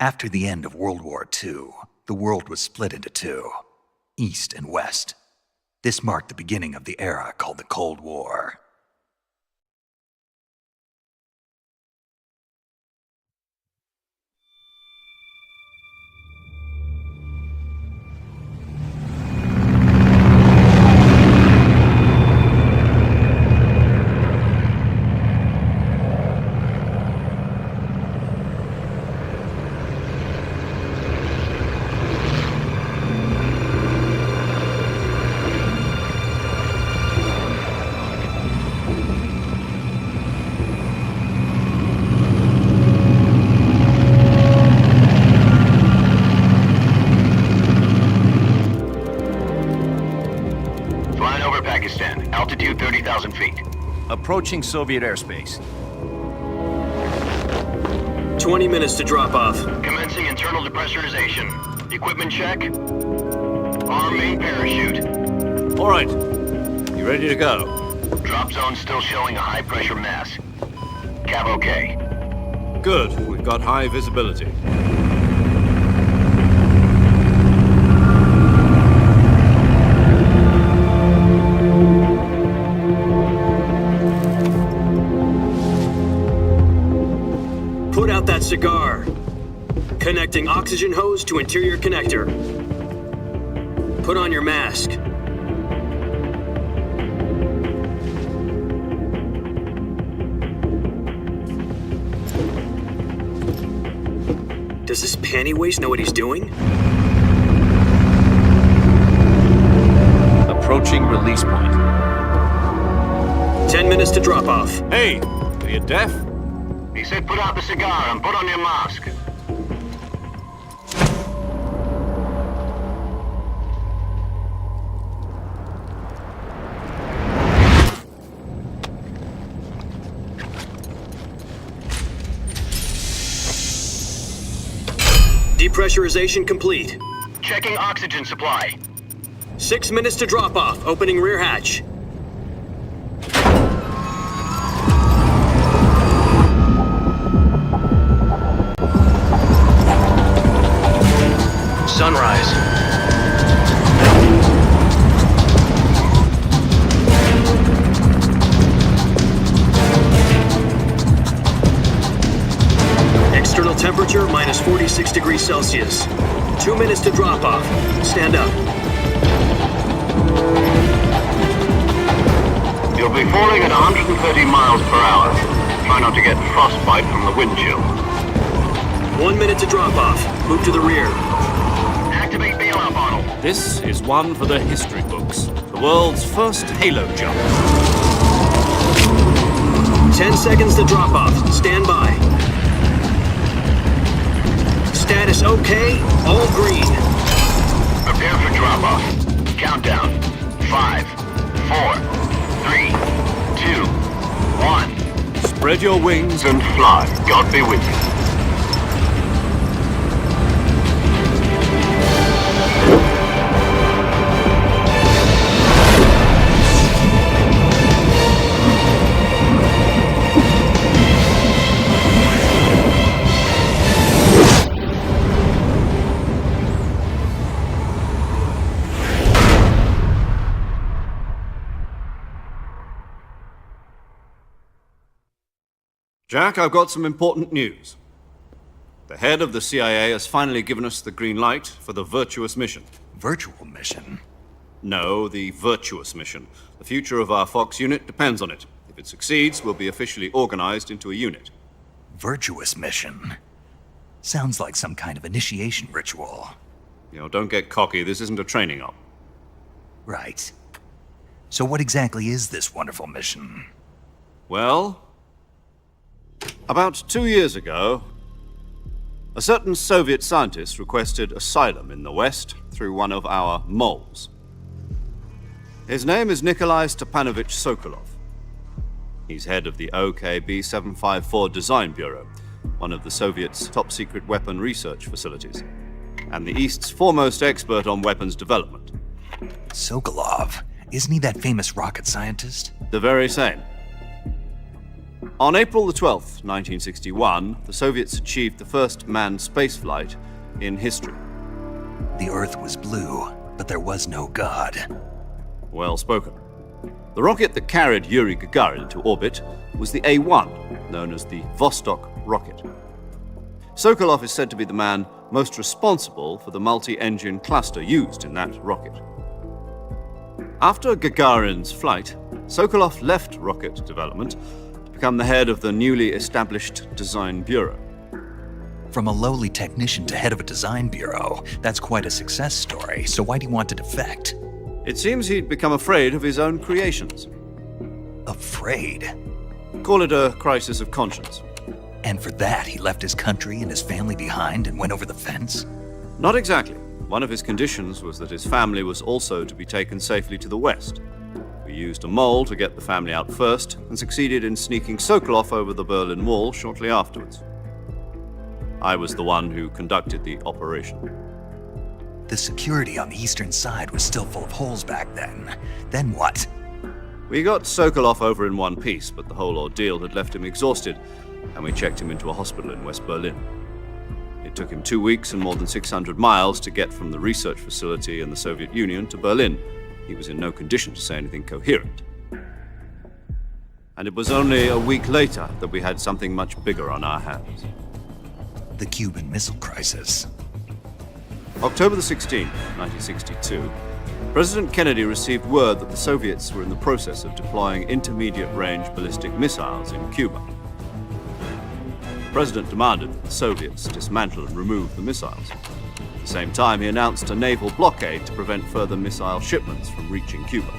After the end of World War II, the world was split into two, East and West. This marked the beginning of the era called the Cold War. Altitude 30,000 feet. Approaching Soviet airspace. 20 minutes to drop off. Commencing internal depressurization. Equipment check. Arm main parachute. All right. You ready to go? Drop zone still showing a high pressure mass. Cav okay. Good. We've got high visibility. Put out that cigar. Connecting oxygen hose to interior connector. Put on your mask. Does this pantywaist know what he's doing? Approaching release point. 10 minutes to drop off. Hey, are you deaf? He said put out the cigar and put on your mask. Depressurization complete. Checking oxygen supply. 6 minutes to drop off. Opening rear hatch. Sunrise. External temperature minus 46 degrees Celsius. 2 minutes to drop off. Stand up. You'll be falling at 130 miles per hour. Try not to get frostbite from the wind chill. 1 minute to drop off. Move to the rear. Activate bailout model. This is one for the history books. The world's first halo jump. 10 seconds to drop off. Stand by. Status okay. All green. Prepare for drop off. Countdown. 5, 4, 3, 2, 1. Spread your wings And fly. God be with you. Jack, I've got some important news. The head of the CIA has finally given us the green light for the Virtuous mission. Virtual mission? No, the Virtuous mission. The future of our Fox unit depends on it. If it succeeds, we'll be officially organized into a unit. Virtuous mission? Sounds like some kind of initiation ritual. You know, don't get cocky. This isn't a training op. Right. So what exactly is this wonderful mission? Well, about 2 years ago, a certain Soviet scientist requested asylum in the West through one of our moles. His name is Nikolai Stepanovich Sokolov. He's head of the OKB-754 Design Bureau, one of the Soviets' top-secret weapon research facilities, and the East's foremost expert on weapons development. Sokolov? Isn't he that famous rocket scientist? The very same. On April the 12th, 1961, the Soviets achieved the first manned spaceflight in history. The Earth was blue, but there was no God. Well spoken. The rocket that carried Yuri Gagarin into orbit was the A-1, known as the Vostok rocket. Sokolov is said to be the man most responsible for the multi-engine cluster used in that rocket. After Gagarin's flight, Sokolov left rocket development to become the head of the newly established Design Bureau. From a lowly technician to head of a design bureau, that's quite a success story, so why'd he want to defect? It seems he'd become afraid of his own creations. Afraid? Call it a crisis of conscience. And for that, he left his country and his family behind and went over the fence? Not exactly. One of his conditions was that his family was also to be taken safely to the west. We used a mole to get the family out first and succeeded in sneaking Sokolov over the Berlin Wall shortly afterwards. I was the one who conducted the operation. The security on the eastern side was still full of holes back then. Then what? We got Sokolov over in one piece, but the whole ordeal had left him exhausted, and we checked him into a hospital in West Berlin. It took him 2 weeks and more than 600 miles to get from the research facility in the Soviet Union to Berlin. He was in no condition to say anything coherent. And it was only a week later that we had something much bigger on our hands. The Cuban Missile Crisis. October the 16th, 1962, President Kennedy received word that the Soviets were in the process of deploying intermediate-range ballistic missiles in Cuba. The President demanded that the Soviets dismantle and remove the missiles. At the same time, he announced a naval blockade to prevent further missile shipments from reaching Cuba.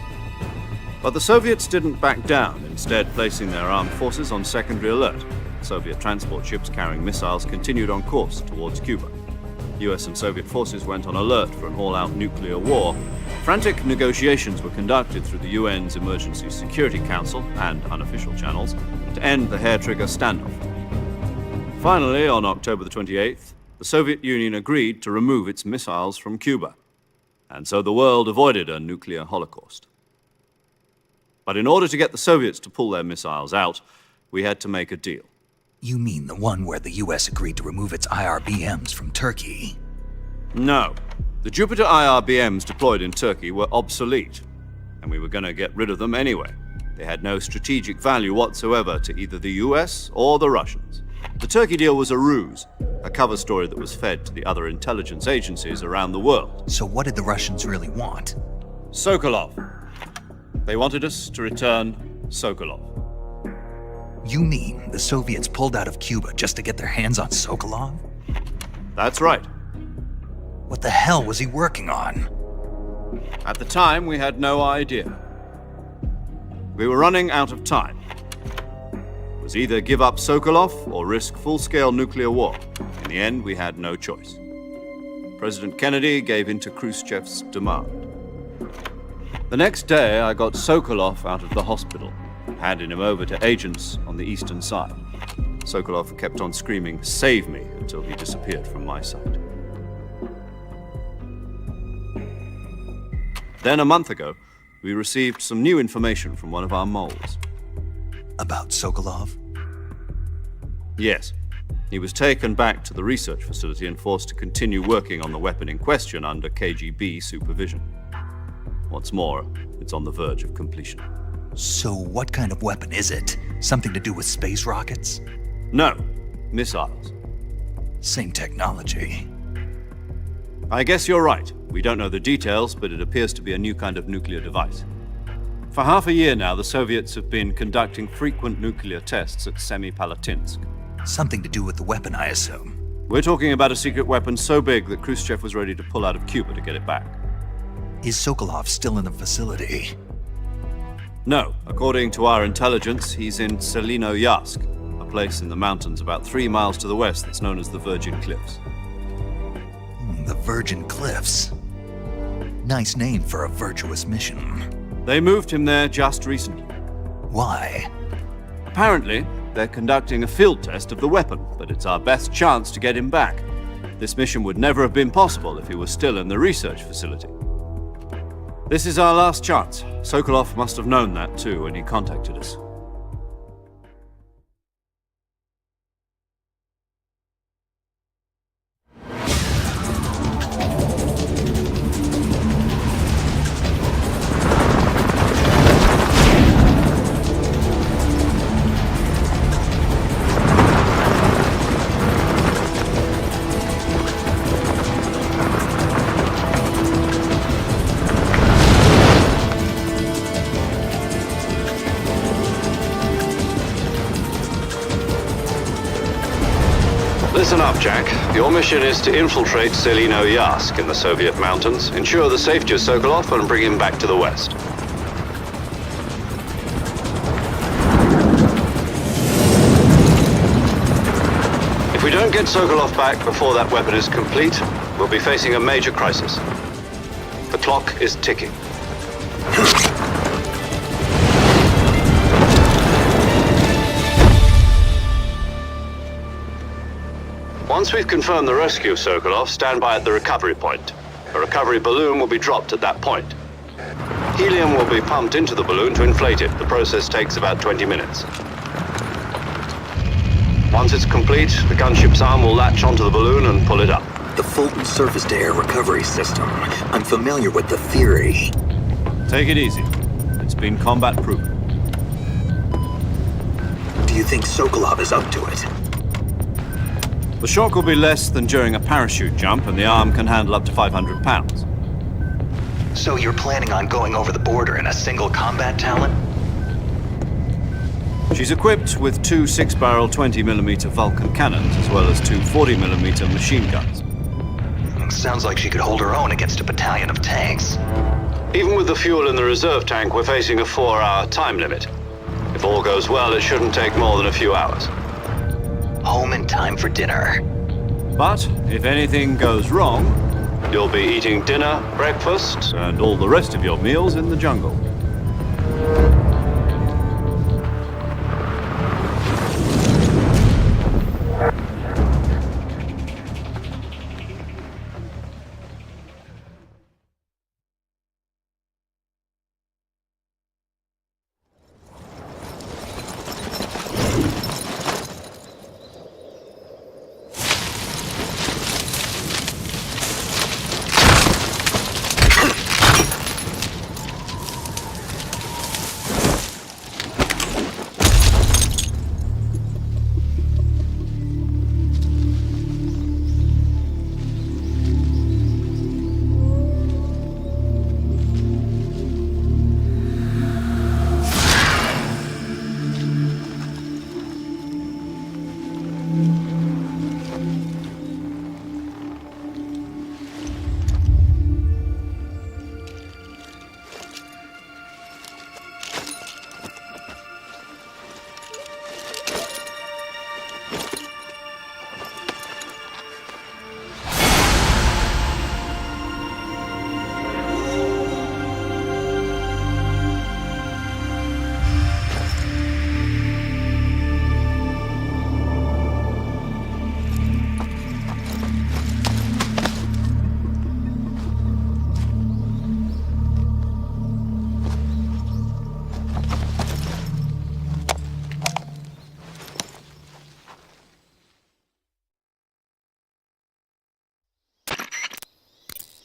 But the Soviets didn't back down, instead placing their armed forces on secondary alert. Soviet transport ships carrying missiles continued on course towards Cuba. US and Soviet forces went on alert for an all-out nuclear war. Frantic negotiations were conducted through the UN's Emergency Security Council and unofficial channels to end the hair-trigger standoff. Finally, on October the 28th, the Soviet Union agreed to remove its missiles from Cuba, and so the world avoided a nuclear holocaust. But in order to get the Soviets to pull their missiles out, we had to make a deal. You mean the one where the US agreed to remove its IRBMs from Turkey? No. The Jupiter IRBMs deployed in Turkey were obsolete, and we were going to get rid of them anyway. They had no strategic value whatsoever to either the US or the Russians. The Turkey deal was a ruse, a cover story that was fed to the other intelligence agencies around the world. So what did the Russians really want? Sokolov. They wanted us to return Sokolov. You mean the Soviets pulled out of Cuba just to get their hands on Sokolov? That's right. What the hell was he working on? At the time, we had no idea. We were running out of time. It was either give up Sokolov or risk full-scale nuclear war. In the end, we had no choice. President Kennedy gave in to Khrushchev's demand. The next day, I got Sokolov out of the hospital, handing him over to agents on the eastern side. Sokolov kept on screaming, "Save me," until he disappeared from my sight. Then, a month ago, we received some new information from one of our moles. About Sokolov? Yes. He was taken back to the research facility and forced to continue working on the weapon in question under KGB supervision. What's more, it's on the verge of completion. So what kind of weapon is it? Something to do with space rockets? No, missiles. Same technology. I guess you're right. We don't know the details, but it appears to be a new kind of nuclear device. For half a year now, the Soviets have been conducting frequent nuclear tests at Semipalatinsk. Something to do with the weapon, I assume. We're talking about a secret weapon so big that Khrushchev was ready to pull out of Cuba to get it back. Is Sokolov still in the facility? No, according to our intelligence, he's in Selinoyarsk, a place in the mountains about 3 miles to the west that's known as the Virgin Cliffs. The Virgin Cliffs. Nice name for a virtuous mission. They moved him there just recently. Why? Apparently, they're conducting a field test of the weapon, but it's our best chance to get him back. This mission would never have been possible if he was still in the research facility. This is our last chance. Sokolov must have known that too when he contacted us. up, Jack. Your mission is to infiltrate Selino Yask in the Soviet mountains, ensure the safety of Sokolov, and bring him back to the West. If we don't get Sokolov back before that weapon is complete, we'll be facing a major crisis. The clock is ticking. Once we've confirmed the rescue of Sokolov, stand by at the recovery point. A recovery balloon will be dropped at that point. Helium will be pumped into the balloon to inflate it. The process takes about 20 minutes. Once it's complete, the gunship's arm will latch onto the balloon and pull it up. The Fulton surface-to-air recovery system. I'm familiar with the theory. Take it easy. It's been combat-proven. Do you think Sokolov is up to it? The shock will be less than during a parachute jump, and the arm can handle up to 500 pounds. So you're planning on going over the border in a single combat talent? She's equipped with two 6-barrel 20mm Vulcan cannons, as well as two 40mm machine guns. Sounds like she could hold her own against a battalion of tanks. Even with the fuel in the reserve tank, we're facing a 4-hour time limit. If all goes well, it shouldn't take more than a few hours. Home in time for dinner. But if anything goes wrong, you'll be eating dinner, breakfast, and all the rest of your meals in the jungle.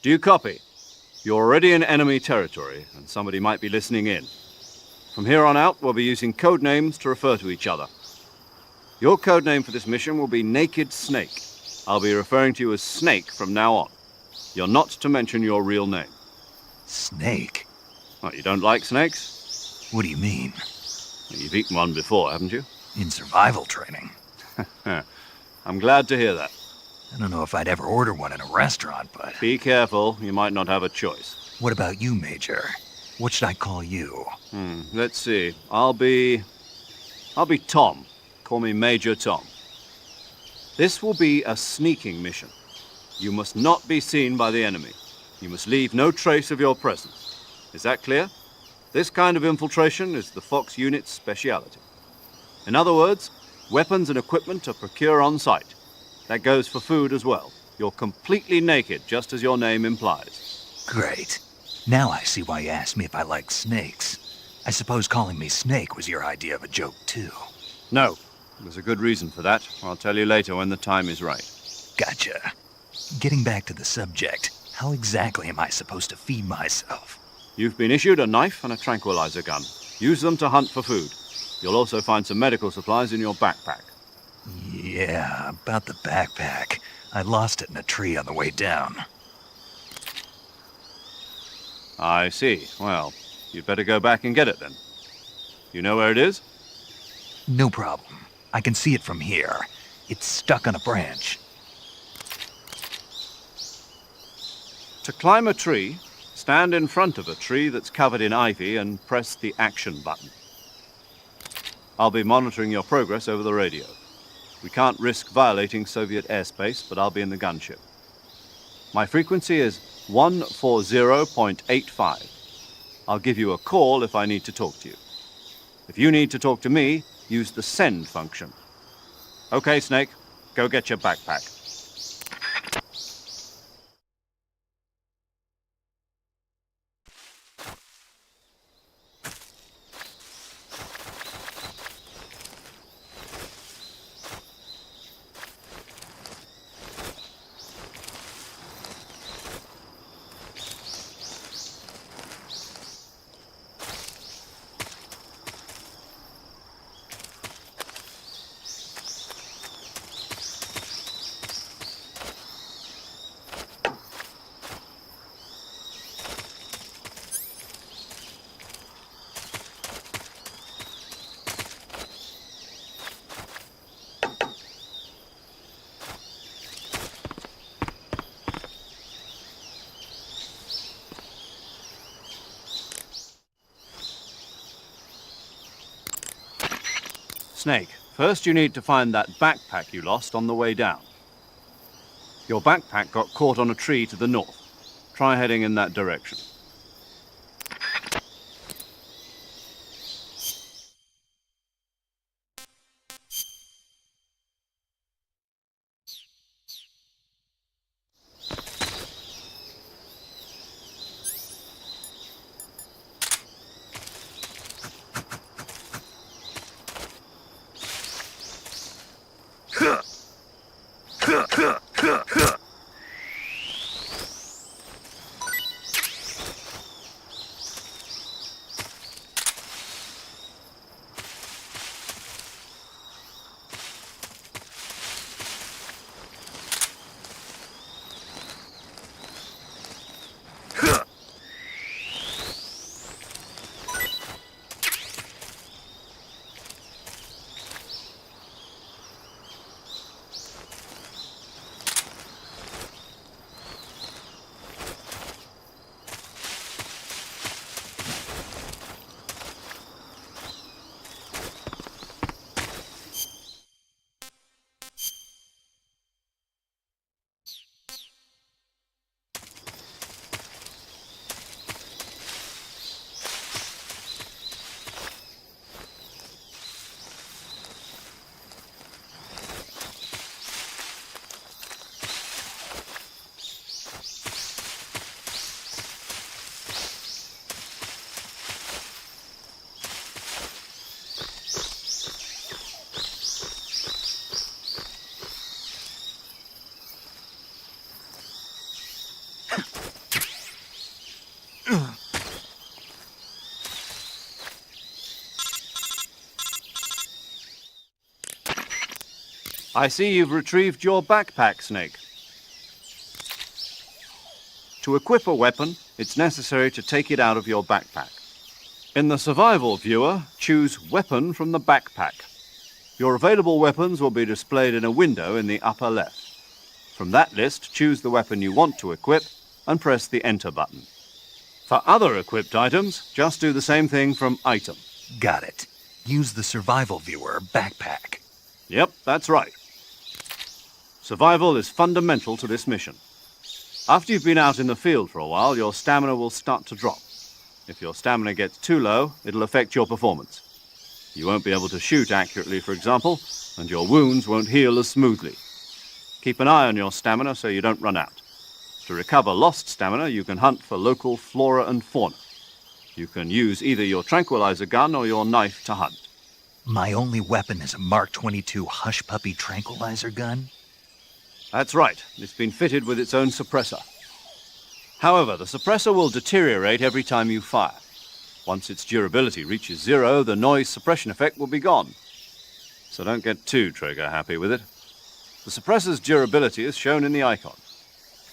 Do you copy? You're already in enemy territory, and somebody might be listening in. From here on out, we'll be using code names to refer to each other. Your code name for this mission will be Naked Snake. I'll be referring to you as Snake from now on. You're not to mention your real name. Snake? What, you don't like snakes? What do you mean? You've eaten one before, haven't you? In survival training. I'm glad to hear that. I don't know if I'd ever order one in a restaurant, but... Be careful, you might not have a choice. What about you, Major? What should I call you? Let's see. I'll be Tom. Call me Major Tom. This will be a sneaking mission. You must not be seen by the enemy. You must leave no trace of your presence. Is that clear? This kind of infiltration is the Fox unit's speciality. In other words, weapons and equipment are procured on site. That goes for food as well. You're completely naked, just as your name implies. Great. Now I see why you asked me if I like snakes. I suppose calling me Snake was your idea of a joke, too. No. There's a good reason for that. I'll tell you later when the time is right. Gotcha. Getting back to the subject, how exactly am I supposed to feed myself? You've been issued a knife and a tranquilizer gun. Use them to hunt for food. You'll also find some medical supplies in your backpack. Yeah, about the backpack. I lost it in a tree on the way down. I see. Well, you'd better go back and get it then. You know where it is? No problem. I can see it from here. It's stuck on a branch. To climb a tree, stand in front of a tree that's covered in ivy and press the action button. I'll be monitoring your progress over the radio. We can't risk violating Soviet airspace, but I'll be in the gunship. My frequency is 140.85. I'll give you a call if I need to talk to you. If you need to talk to me, use the send function. Okay, Snake, go get your backpack. Snake, first you need to find that backpack you lost on the way down. Your backpack got caught on a tree to the north. Try heading in that direction. I see you've retrieved your backpack, Snake. To equip a weapon, it's necessary to take it out of your backpack. In the survival viewer, choose Weapon from the backpack. Your available weapons will be displayed in a window in the upper left. From that list, choose the weapon you want to equip and press the Enter button. For other equipped items, just do the same thing from Item. Got it. Use the survival viewer backpack. Yep, that's right. Survival is fundamental to this mission. After you've been out in the field for a while, your stamina will start to drop. If your stamina gets too low, it'll affect your performance. You won't be able to shoot accurately, for example, and your wounds won't heal as smoothly. Keep an eye on your stamina so you don't run out. To recover lost stamina, you can hunt for local flora and fauna. You can use either your tranquilizer gun or your knife to hunt. My only weapon is a Mark 22 Hush Puppy tranquilizer gun? That's right. It's been fitted with its own suppressor. However, the suppressor will deteriorate every time you fire. Once its durability reaches 0, the noise suppression effect will be gone. So don't get too trigger-happy with it. The suppressor's durability is shown in the icon.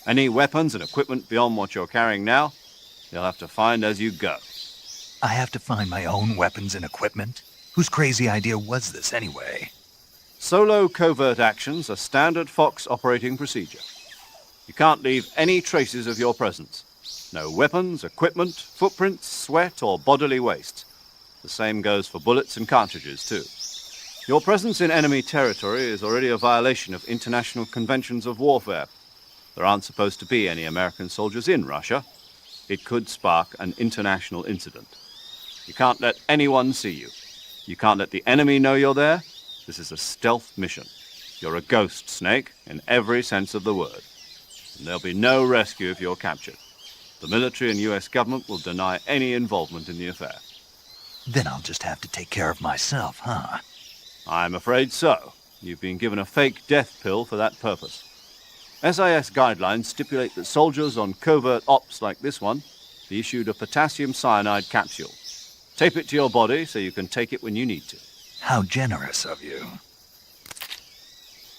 Any weapons and equipment beyond what you're carrying now, you'll have to find as you go. I have to find my own weapons and equipment? Whose crazy idea was this anyway? Solo covert actions are standard Fox operating procedure. You can't leave any traces of your presence. No weapons, equipment, footprints, sweat, or bodily waste. The same goes for bullets and cartridges, too. Your presence in enemy territory is already a violation of international conventions of warfare. There aren't supposed to be any American soldiers in Russia. It could spark an international incident. You can't let anyone see you. You can't let the enemy know you're there. This is a stealth mission. You're a ghost, Snake, in every sense of the word. And there'll be no rescue if you're captured. The military and US government will deny any involvement in the affair. Then I'll just have to take care of myself, huh? I'm afraid so. You've been given a fake death pill for that purpose. SIS guidelines stipulate that soldiers on covert ops like this one be issued a potassium cyanide capsule. Tape it to your body so you can take it when you need to. How generous of you.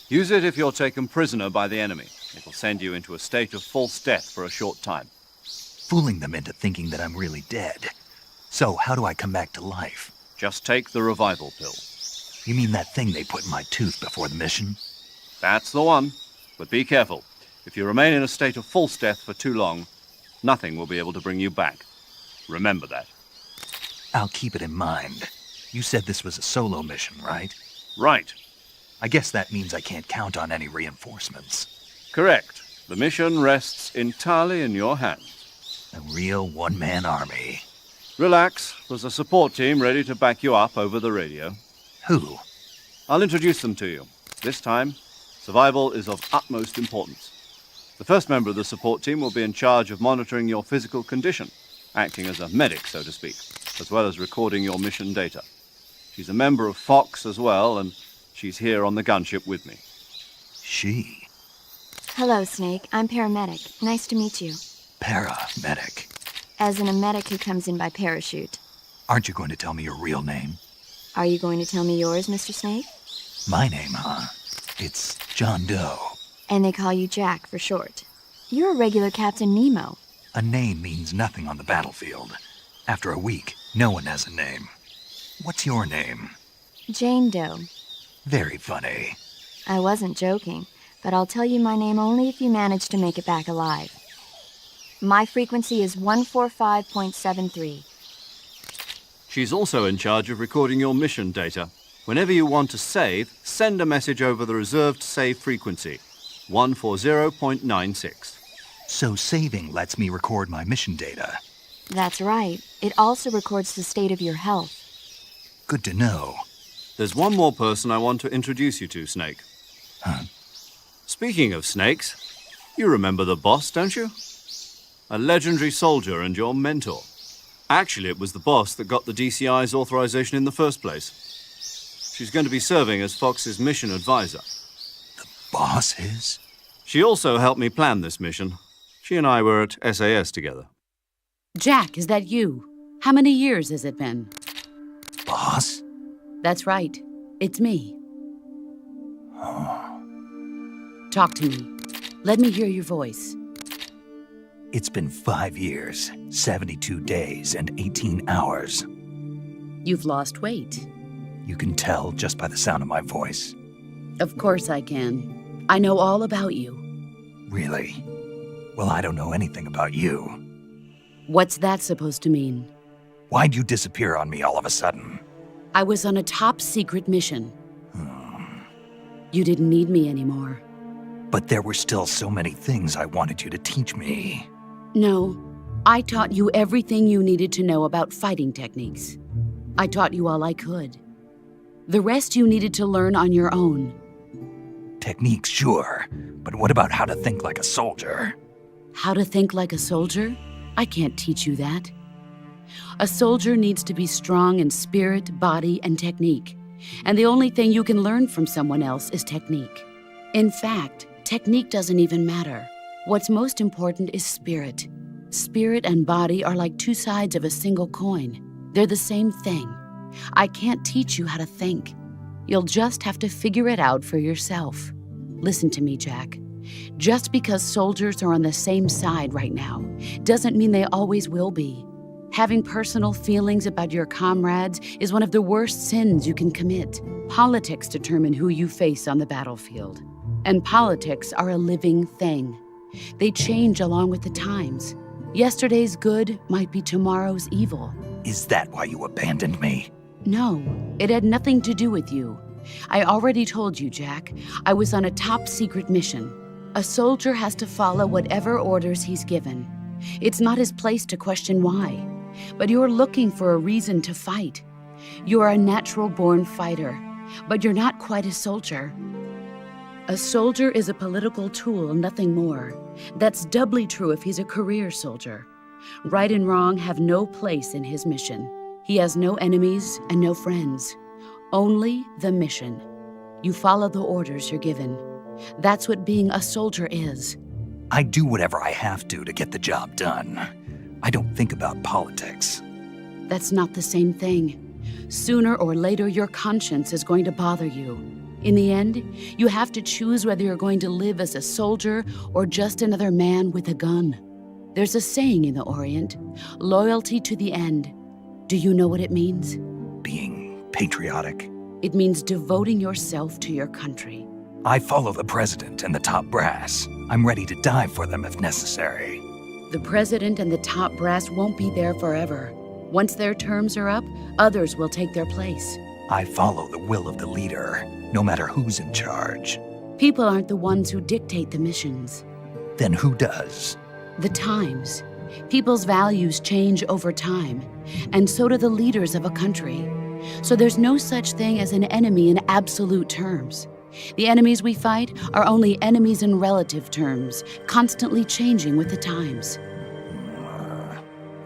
Use it if you're taken prisoner by the enemy. It'll send you into a state of false death for a short time. Fooling them into thinking that I'm really dead. So how do I come back to life? Just take the revival pill. You mean that thing they put in my tooth before the mission? That's the one. But be careful. If you remain in a state of false death for too long, nothing will be able to bring you back. Remember that. I'll keep it in mind. You said this was a solo mission, right? Right. I guess that means I can't count on any reinforcements. Correct. The mission rests entirely in your hands. A real one-man army. Relax. There's a support team ready to back you up over the radio. Who? I'll introduce them to you. This time, survival is of utmost importance. The first member of the support team will be in charge of monitoring your physical condition, acting as a medic, so to speak, as well as recording your mission data. She's a member of Fox as well, and she's here on the gunship with me. She? Hello, Snake. I'm paramedic. Nice to meet you. Paramedic. As in a medic who comes in by parachute. Aren't you going to tell me your real name? Are you going to tell me yours, Mr. Snake? My name, huh? It's John Doe. And they call you Jack for short. You're a regular Captain Nemo. A name means nothing on the battlefield. After a week, no one has a name. What's your name? Jane Doe. Very funny. I wasn't joking, but I'll tell you my name only if you manage to make it back alive. My frequency is 145.73. She's also in charge of recording your mission data. Whenever you want to save, send a message over the reserved save frequency, 140.96. So saving lets me record my mission data. That's right. It also records the state of your health. Good to know. There's one more person I want to introduce you to, Snake. Huh? Speaking of snakes, you remember the boss, don't you? A legendary soldier and your mentor. Actually, it was the boss that got the DCI's authorization in the first place. She's going to be serving as Fox's mission advisor. Boss is? She also helped me plan this mission. She and I were at SAS together. Jack, is that you? How many years has it been? Boss? That's right. It's me. Talk to me. Let me hear your voice. It's been 5 years, 72 days, and 18 hours. You've lost weight. You can tell just by the sound of my voice. Of course I can. I know all about you. Really? Well, I don't know anything about you. What's that supposed to mean? Why'd you disappear on me all of a sudden? I was on a top-secret mission. You didn't need me anymore. But there were still so many things I wanted you to teach me. No, I taught you everything you needed to know about fighting techniques. I taught you all I could. The rest you needed to learn on your own. Techniques, sure. But what about how to think like a soldier? How to think like a soldier? I can't teach you that. A soldier needs to be strong in spirit, body, and technique. And the only thing you can learn from someone else is technique. In fact, technique doesn't even matter. What's most important is spirit. Spirit and body are like two sides of a single coin. They're the same thing. I can't teach you how to think. You'll just have to figure it out for yourself. Listen to me, Jack. Just because soldiers are on the same side right now doesn't mean they always will be. Having personal feelings about your comrades is one of the worst sins you can commit. Politics determine who you face on the battlefield. And politics are a living thing. They change along with the times. Yesterday's good might be tomorrow's evil. Is that why you abandoned me? No, it had nothing to do with you. I already told you, Jack. I was on a top-secret mission. A soldier has to follow whatever orders he's given. It's not his place to question why. But you're looking for a reason to fight. You're a natural-born fighter, but you're not quite a soldier. A soldier is a political tool, nothing more. That's doubly true if he's a career soldier. Right and wrong have no place in his mission. He has no enemies and no friends. Only the mission. You follow the orders you're given. That's what being a soldier is. I do whatever I have to get the job done. I don't think about politics. That's not the same thing. Sooner or later, your conscience is going to bother you. In the end, you have to choose whether you're going to live as a soldier or just another man with a gun. There's a saying in the Orient, loyalty to the end. Do you know what it means? Being patriotic. It means devoting yourself to your country. I follow the president and the top brass. I'm ready to die for them if necessary. The president and the top brass won't be there forever. Once their terms are up, others will take their place. I follow the will of the leader, no matter who's in charge. People aren't the ones who dictate the missions. Then who does? The times. People's values change over time, and so do the leaders of a country. So there's no such thing as an enemy in absolute terms. The enemies we fight are only enemies in relative terms, constantly changing with the times.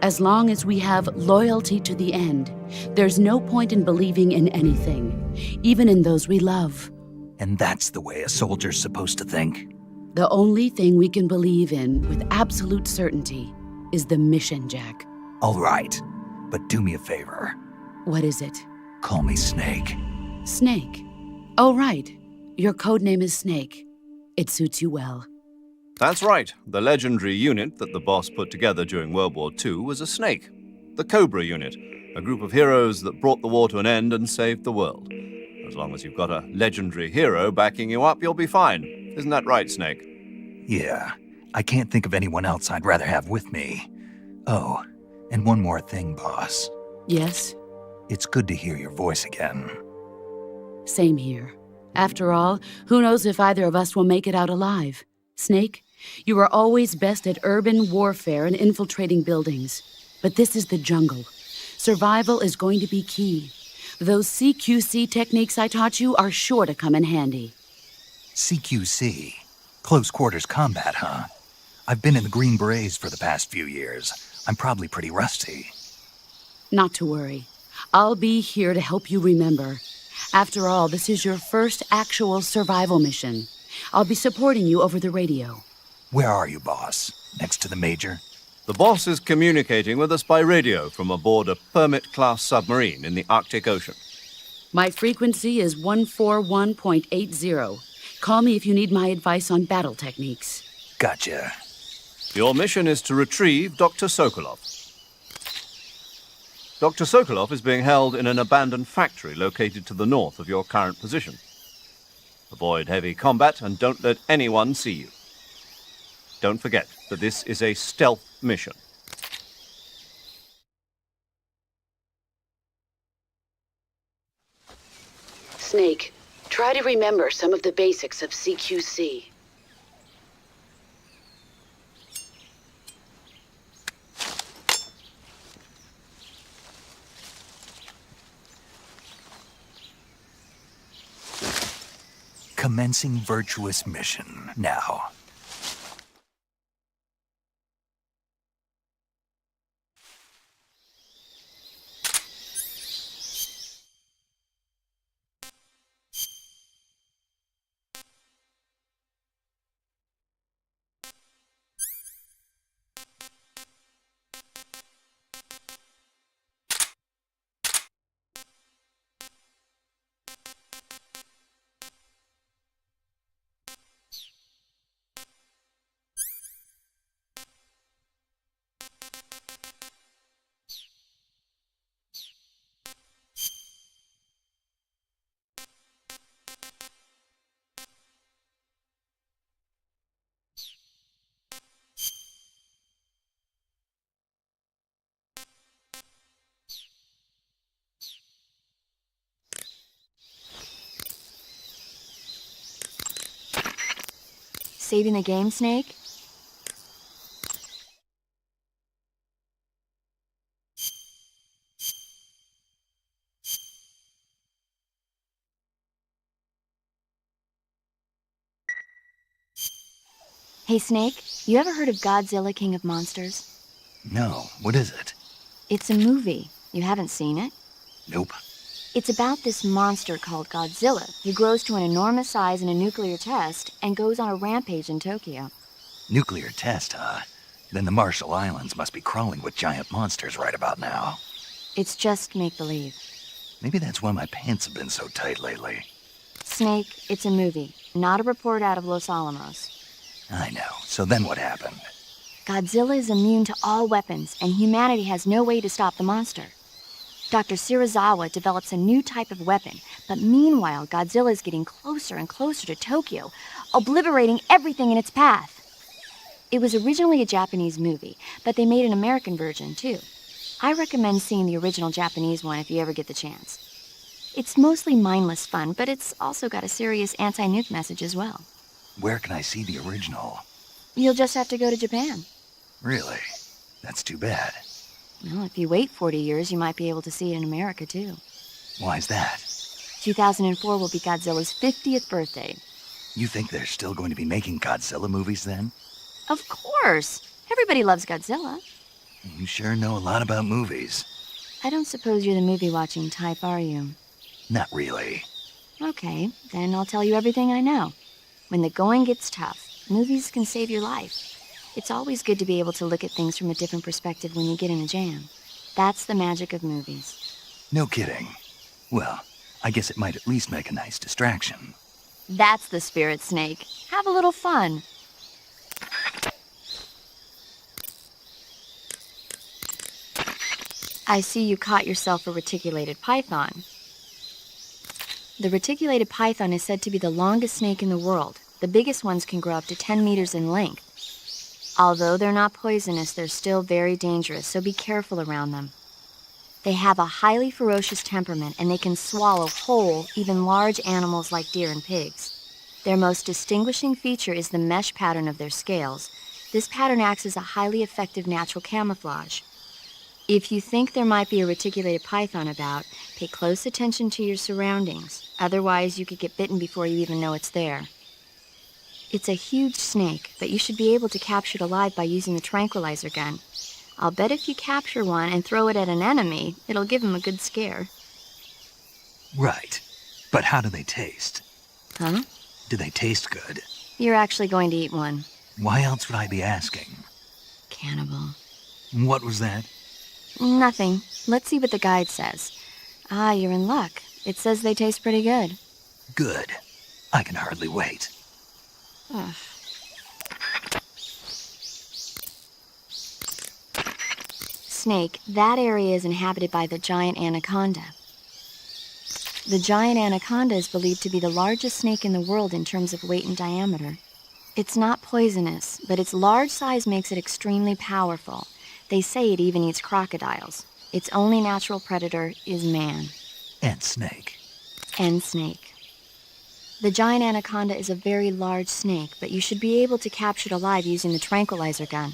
As long as we have loyalty to the end, there's no point in believing in anything, even in those we love. And that's the way a soldier's supposed to think? The only thing we can believe in with absolute certainty is the mission, Jack. All right, but do me a favor. What is it? Call me Snake. Snake. Oh, right. Your code name is Snake. It suits you well. That's right. The legendary unit that the boss put together during World War II was a snake. The Cobra unit, a group of heroes that brought the war to an end and saved the world. As long as you've got a legendary hero backing you up, you'll be fine. Isn't that right, Snake? Yeah, I can't think of anyone else I'd rather have with me. Oh, and one more thing, boss. Yes? It's good to hear your voice again. Same here. After all, who knows if either of us will make it out alive? Snake, you are always best at urban warfare and infiltrating buildings. But this is the jungle. Survival is going to be key. Those CQC techniques I taught you are sure to come in handy. CQC? Close quarters combat, huh? I've been in the Green Berets for the past few years. I'm probably pretty rusty. Not to worry. I'll be here to help you remember. After all, this is your first actual survival mission. I'll be supporting you over the radio. Where are you, boss? Next to the Major? The boss is communicating with us by radio from aboard a Permit-class submarine in the Arctic Ocean. My frequency is 141.80. Call me if you need my advice on battle techniques. Gotcha. Your mission is to retrieve Dr. Sokolov. Dr. Sokolov is being held in an abandoned factory located to the north of your current position. Avoid heavy combat and don't let anyone see you. Don't forget that this is a stealth mission. Snake, try to remember some of the basics of CQC. Commencing virtuous mission now. saving the game, Snake? Hey, Snake, you ever heard of Godzilla, King of Monsters? No, what is it? It's a movie. You haven't seen it? Nope. It's about this monster called Godzilla who grows to an enormous size in a nuclear test and goes on a rampage in Tokyo. Nuclear test, huh? Then the Marshall Islands must be crawling with giant monsters right about now. It's just make-believe. Maybe that's why my pants have been so tight lately. Snake, it's a movie, not a report out of Los Alamos. I know. So then what happened? Godzilla is immune to all weapons, and humanity has no way to stop the monster. Dr. Shirazawa develops a new type of weapon, but meanwhile, Godzilla is getting closer and closer to Tokyo, obliterating everything in its path. It was originally a Japanese movie, but they made an American version, too. I recommend seeing the original Japanese one if you ever get the chance. It's mostly mindless fun, but it's also got a serious anti-nuke message as well. Where can I see the original? You'll just have to go to Japan. Really? That's too bad. Well, if you wait 40 years, you might be able to see it in America, too. Why's that? 2004 will be Godzilla's 50th birthday. You think they're still going to be making Godzilla movies then? Of course! Everybody loves Godzilla. You sure know a lot about movies. I don't suppose you're the movie-watching type, are you? Not really. Okay, then I'll tell you everything I know. When the going gets tough, movies can save your life. It's always good to be able to look at things from a different perspective when you get in a jam. That's the magic of movies. No kidding. Well, I guess it might at least make a nice distraction. That's the spirit, Snake. Have a little fun. I see you caught yourself a reticulated python. The reticulated python is said to be the longest snake in the world. The biggest ones can grow up to 10 meters in length. Although they're not poisonous, they're still very dangerous, so be careful around them. They have a highly ferocious temperament, and they can swallow whole, even large animals like deer and pigs. Their most distinguishing feature is the mesh pattern of their scales. This pattern acts as a highly effective natural camouflage. If you think there might be a reticulated python about, pay close attention to your surroundings. Otherwise, you could get bitten before you even know it's there. It's a huge snake, but you should be able to capture it alive by using the tranquilizer gun. I'll bet if you capture one and throw it at an enemy, it'll give him a good scare. Right. But how do they taste? Huh? Do they taste good? You're actually going to eat one. Why else would I be asking? Cannibal. What was that? Nothing. Let's see what the guide says. Ah, you're in luck. It says they taste pretty good. Good. I can hardly wait. Ugh. Snake, that area is inhabited by the giant anaconda. The giant anaconda is believed to be the largest snake in the world in terms of weight and diameter. It's not poisonous, but its large size makes it extremely powerful. They say it even eats crocodiles. Its only natural predator is man. And snake. And snake. The giant anaconda is a very large snake, but you should be able to capture it alive using the tranquilizer gun.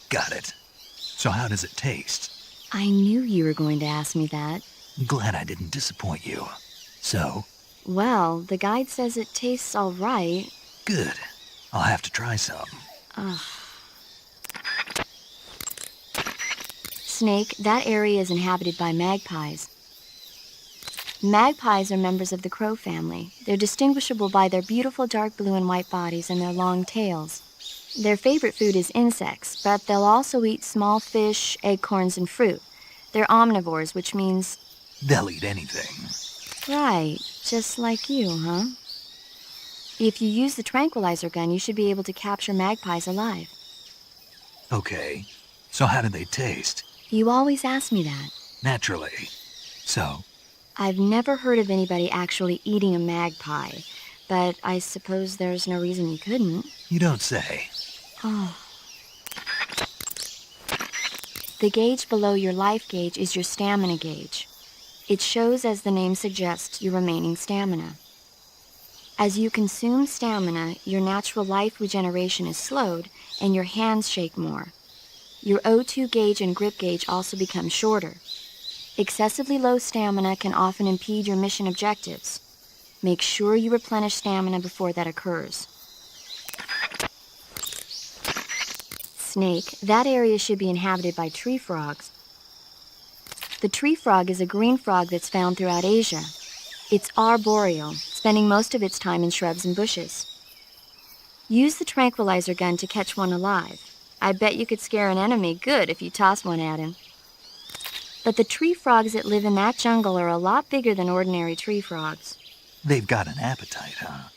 Got it. So how does it taste? I knew you were going to ask me that. Glad I didn't disappoint you. So? Well, the guide says it tastes all right. Good. I'll have to try some. Ugh. Snake, that area is inhabited by magpies. Magpies are members of the crow family. They're distinguishable by their beautiful dark blue and white bodies and their long tails. Their favorite food is insects, but they'll also eat small fish, acorns, and fruit. They're omnivores, which means... They'll eat anything. Right, just like you, huh? If you use the tranquilizer gun, you should be able to capture magpies alive. Okay. So how do they taste? You always ask me that. Naturally. So? I've never heard of anybody actually eating a magpie, but I suppose there's no reason you couldn't. You don't say. Oh. The gauge below your life gauge is your stamina gauge. It shows, as the name suggests, your remaining stamina. As you consume stamina, your natural life regeneration is slowed and your hands shake more. Your O2 gauge and grip gauge also become shorter. Excessively low stamina can often impede your mission objectives. Make sure you replenish stamina before that occurs. Snake, that area should be inhabited by tree frogs. The tree frog is a green frog that's found throughout Asia. It's arboreal, spending most of its time in shrubs and bushes. Use the tranquilizer gun to catch one alive. I bet you could scare an enemy good if you tossed one at him. But the tree frogs that live in that jungle are a lot bigger than ordinary tree frogs. They've got an appetite, huh?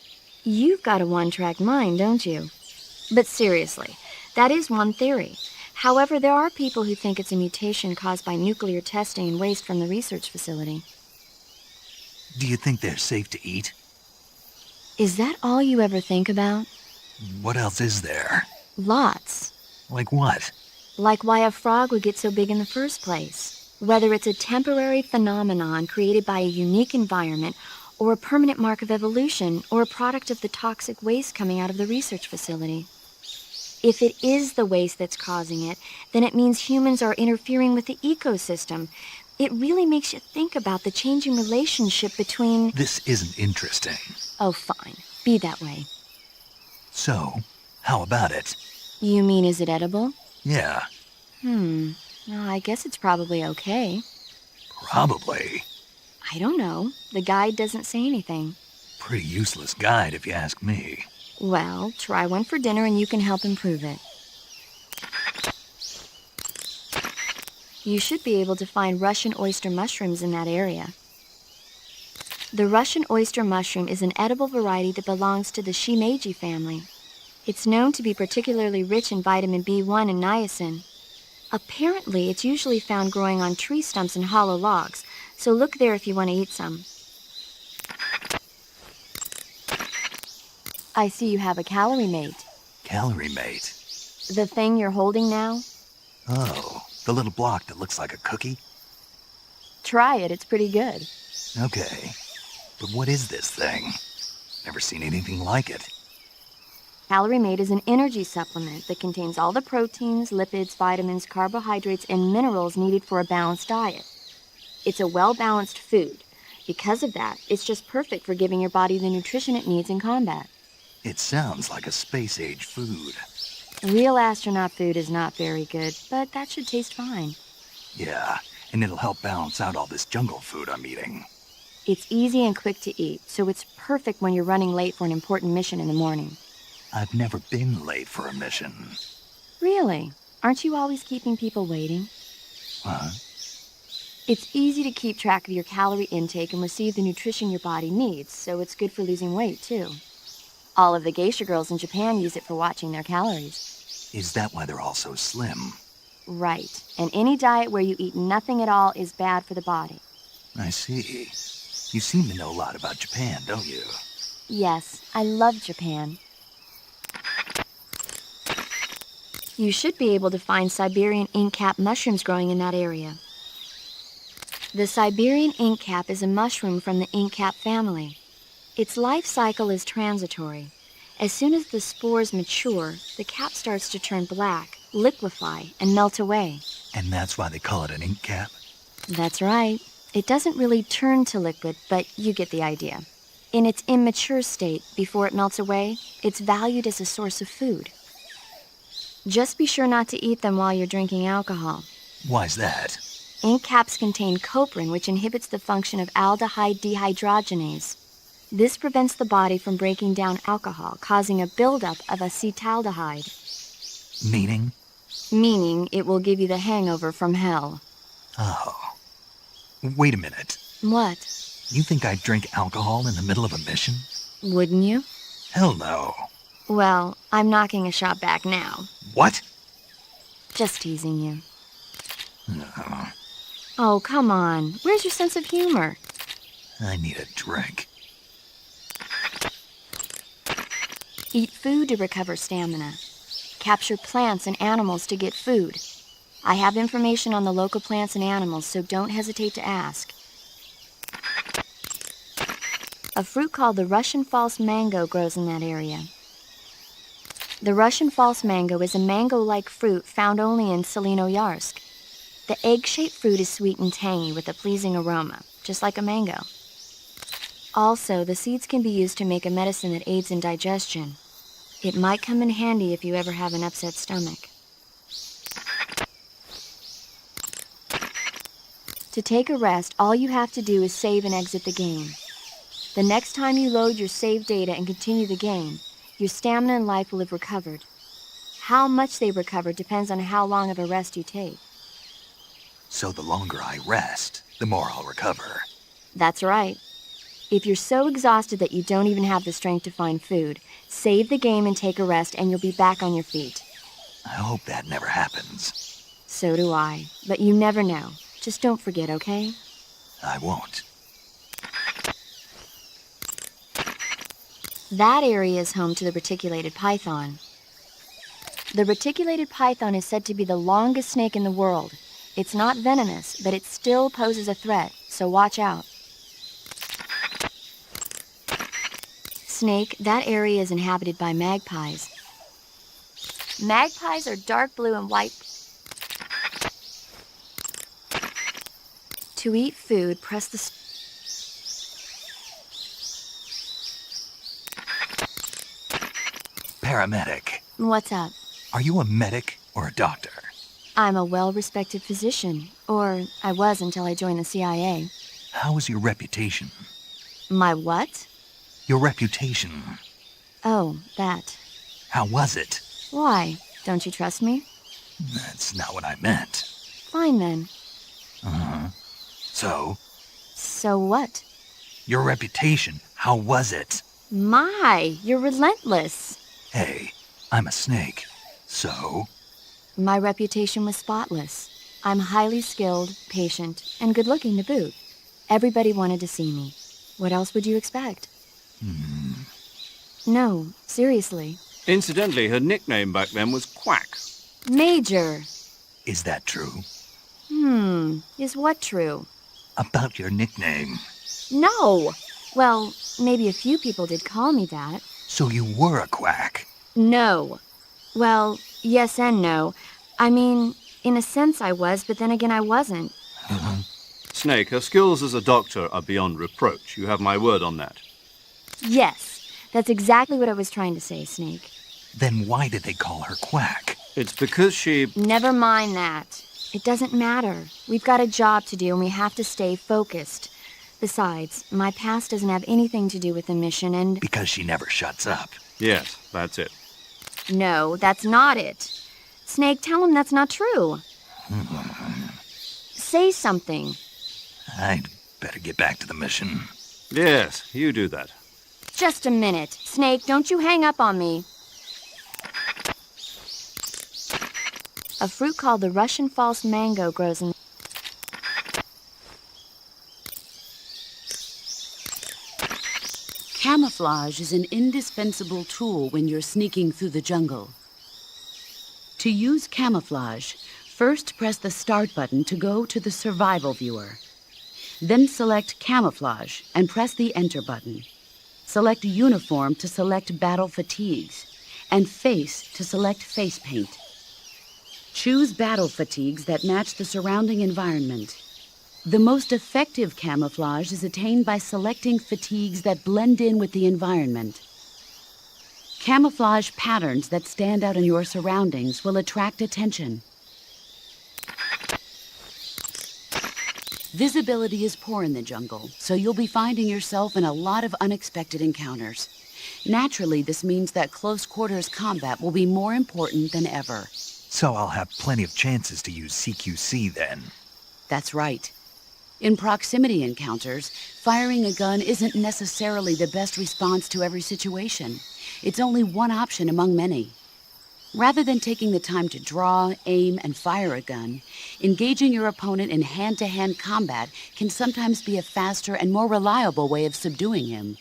You've got a one-track mind, don't you? But seriously, that is one theory. However, there are people who think it's a mutation caused by nuclear testing and waste from the research facility. Do you think they're safe to eat? Is that all you ever think about? What else is there? Lots. Like what? Like why a frog would get so big in the first place. Whether it's a temporary phenomenon created by a unique environment, or a permanent mark of evolution, or a product of the toxic waste coming out of the research facility. If it is the waste that's causing it, then it means humans are interfering with the ecosystem. It really makes you think about the changing relationship between... This isn't interesting. Oh, fine. Be that way. So, how about it? You mean, is it edible? Yeah, Well, I guess it's probably okay. probably. I don't know. The guide doesn't say anything. Pretty useless guide, if you ask me. Well, try one for dinner and you can help improve it. You should be able to find Russian oyster mushrooms in that area. The Russian oyster mushroom is an edible variety that belongs to the Shimeji family. It's known to be particularly rich in vitamin B1 and niacin. Apparently, it's usually found growing on tree stumps and hollow logs, so look there if you want to eat some. I see you have a calorie mate. Calorie mate. The thing you're holding now? Oh, the little block that looks like a cookie? Try it, it's pretty good. Okay. But what is this thing? Never seen anything like it. Calorie Mate is an energy supplement that contains all the proteins, lipids, vitamins, carbohydrates, and minerals needed for a balanced diet. It's a well-balanced food. Because of that, it's just perfect for giving your body the nutrition it needs in combat. It sounds like a space-age food. Real astronaut food is not very good, but that should taste fine. Yeah, and it'll help balance out all this jungle food I'm eating. It's easy and quick to eat, so it's perfect when you're running late for an important mission in the morning. I've never been late for a mission. Really? Aren't you always keeping people waiting? Huh? It's easy to keep track of your calorie intake and receive the nutrition your body needs, so it's good for losing weight, too. All of the geisha girls in Japan use it for watching their calories. Is that why they're all so slim? Right. And any diet where you eat nothing at all is bad for the body. I see. You seem to know a lot about Japan, don't you? Yes, I love Japan. You should be able to find Siberian inkcap mushrooms growing in that area. The Siberian inkcap is a mushroom from the inkcap family. Its life cycle is transitory. As soon as the spores mature, the cap starts to turn black, liquefy, and melt away. And that's why they call it an ink cap? That's right. It doesn't really turn to liquid, but you get the idea. In its immature state, before it melts away, it's valued as a source of food. Just be sure not to eat them while you're drinking alcohol. Why's that? Ink caps contain coprin, which inhibits the function of aldehyde dehydrogenase. This prevents the body from breaking down alcohol, causing a buildup of acetaldehyde. Meaning? Meaning it will give you the hangover from hell. Oh. Wait a minute. What? You think I'd drink alcohol in the middle of a mission? Wouldn't you? Hell no. Well, I'm knocking a shot back now. What? Just teasing you. No. Oh, come on. Where's your sense of humor? I need a drink. Eat food to recover stamina. Capture plants and animals to get food. I have information on the local plants and animals, so don't hesitate to ask. A fruit called the Russian false mango grows in that area. The Russian false mango is a mango-like fruit found only in Selinoyarsk. The egg-shaped fruit is sweet and tangy with a pleasing aroma, just like a mango. Also, the seeds can be used to make a medicine that aids in digestion. It might come in handy if you ever have an upset stomach. To take a rest, all you have to do is save and exit the game. The next time you load your save data and continue the game, your stamina and life will have recovered. How much they recover depends on how long of a rest you take. So the longer I rest, the more I'll recover. That's right. If you're so exhausted that you don't even have the strength to find food, save the game and take a rest and you'll be back on your feet. I hope that never happens. So do I. But you never know. Just don't forget, okay? I won't. That area is home to the reticulated python. The reticulated python is said to be the longest snake in the world. It's not venomous, but it still poses a threat, so watch out. Snake, that area is inhabited by magpies. Magpies are dark blue and white. To eat food, press the... Paramedic. What's up? Are you a medic or a doctor? I'm a well-respected physician, or I was until I joined the CIA. How is your reputation? My what? Your reputation. Oh, that. How was it? Why? Don't you trust me? That's not what I meant. Fine then. So, So what? your reputation, how was it? My, you're relentless. Hey, I'm a snake. So, My reputation was spotless. I'm highly skilled, patient, and good-looking to boot. Everybody wanted to see me. What else would you expect? No, seriously. Incidentally, her nickname back then was Quack. Major. is that true? Is what true? About your nickname. No. Well, maybe a few people did call me that. So you were a quack. No. Well, yes and no. I mean, in a sense I was, but then again I wasn't. Snake, her skills as a doctor are beyond reproach. You have my word on that. Yes, that's exactly what I was trying to say, Snake. Then why did they call her Quack? It's because she... Never mind that. It doesn't matter. We've got a job to do and we have to stay focused. Besides, my past doesn't have anything to do with the mission and... Because she never shuts up. Yes, that's it. No, that's not it. Snake, tell him that's not true. Say something. I'd better get back to the mission. Yes, you do that. Just a minute. Snake, don't you hang up on me. A fruit called the Russian false mango grows in... Camouflage is an indispensable tool when you're sneaking through the jungle. To use camouflage, first press the Start button to go to the Survival viewer. Then select Camouflage and press the Enter button. Select Uniform to select Battle Fatigues, and Face to select Face Paint. Choose battle fatigues that match the surrounding environment. The most effective camouflage is attained by selecting fatigues that blend in with the environment. Camouflage patterns that stand out in your surroundings will attract attention. Visibility is poor in the jungle, so you'll be finding yourself in a lot of unexpected encounters. Naturally, this means that close quarters combat will be more important than ever. So I'll have plenty of chances to use CQC then. That's right. In proximity encounters, firing a gun isn't necessarily the best response to every situation. It's only one option among many. Rather than taking the time to draw, aim, and fire a gun, engaging your opponent in hand-to-hand combat can sometimes be a faster and more reliable way of subduing him.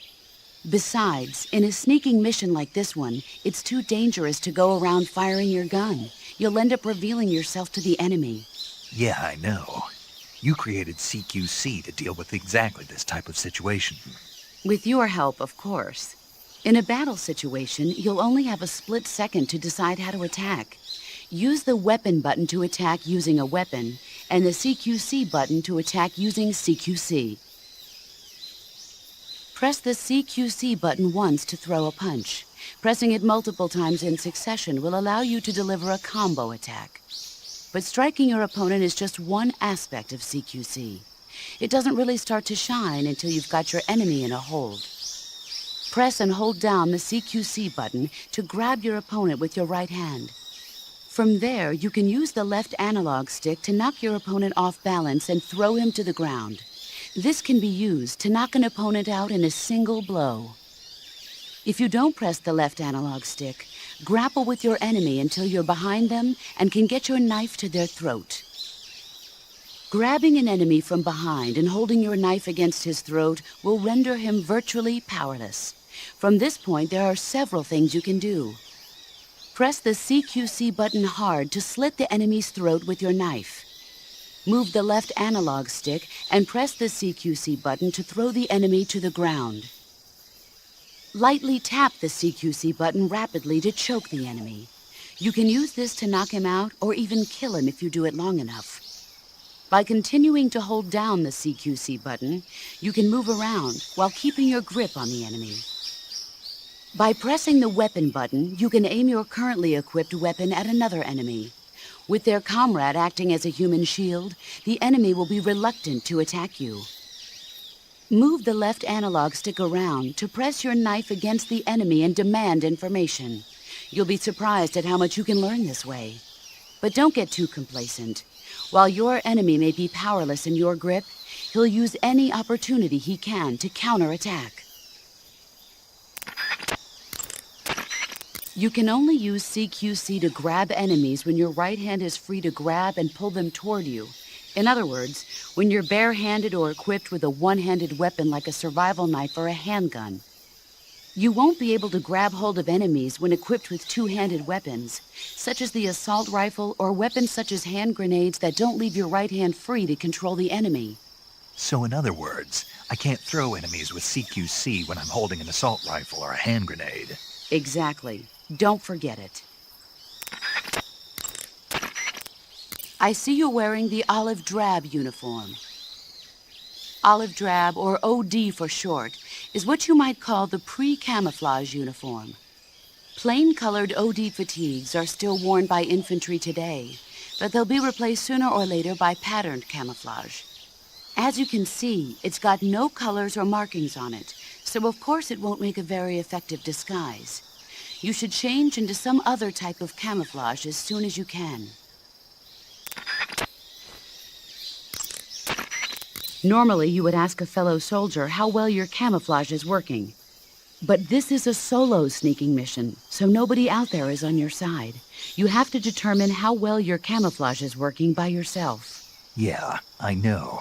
Besides, in a sneaking mission like this one, it's too dangerous to go around firing your gun. You'll end up revealing yourself to the enemy. Yeah, I know. You created CQC to deal with exactly this type of situation. With your help, of course. In a battle situation, you'll only have a split second to decide how to attack. Use the weapon button to attack using a weapon, and the CQC button to attack using CQC. Press the CQC button once to throw a punch. Pressing it multiple times in succession will allow you to deliver a combo attack. But striking your opponent is just one aspect of CQC. It doesn't really start to shine until you've got your enemy in a hold. Press and hold down the CQC button to grab your opponent with your right hand. From there, you can use the left analog stick to knock your opponent off balance and throw him to the ground. This can be used to knock an opponent out in a single blow. If you don't press the left analog stick, grapple with your enemy until you're behind them and can get your knife to their throat. Grabbing an enemy from behind and holding your knife against his throat will render him virtually powerless. From this point, there are several things you can do. Press the CQC button hard to slit the enemy's throat with your knife. Move the left analog stick and press the CQC button to throw the enemy to the ground. Lightly tap the CQC button rapidly to choke the enemy. You can use this to knock him out or even kill him if you do it long enough. By continuing to hold down the CQC button, you can move around while keeping your grip on the enemy. By pressing the weapon button, you can aim your currently equipped weapon at another enemy. With their comrade acting as a human shield, the enemy will be reluctant to attack you. Move the left analog stick around to press your knife against the enemy and demand information. You'll be surprised at how much you can learn this way. But don't get too complacent. While your enemy may be powerless in your grip, he'll use any opportunity he can to counterattack. You can only use CQC to grab enemies when your right hand is free to grab and pull them toward you. In other words, when you're barehanded or equipped with a one-handed weapon like a survival knife or a handgun. You won't be able to grab hold of enemies when equipped with two-handed weapons, such as the assault rifle or weapons such as hand grenades that don't leave your right hand free to control the enemy. So in other words, I can't throw enemies with CQC when I'm holding an assault rifle or a hand grenade. Exactly. Don't forget it. I see you wearing the olive drab uniform. Olive drab, or OD for short, is what you might call the pre-camouflage uniform. Plain-colored OD fatigues are still worn by infantry today, but they'll be replaced sooner or later by patterned camouflage. As you can see, it's got no colors or markings on it, so of course it won't make a very effective disguise. You should change into some other type of camouflage as soon as you can. Normally, you would ask a fellow soldier how well your camouflage is working. But this is a solo sneaking mission, so nobody out there is on your side. You have to determine how well your camouflage is working by yourself. Yeah, I know.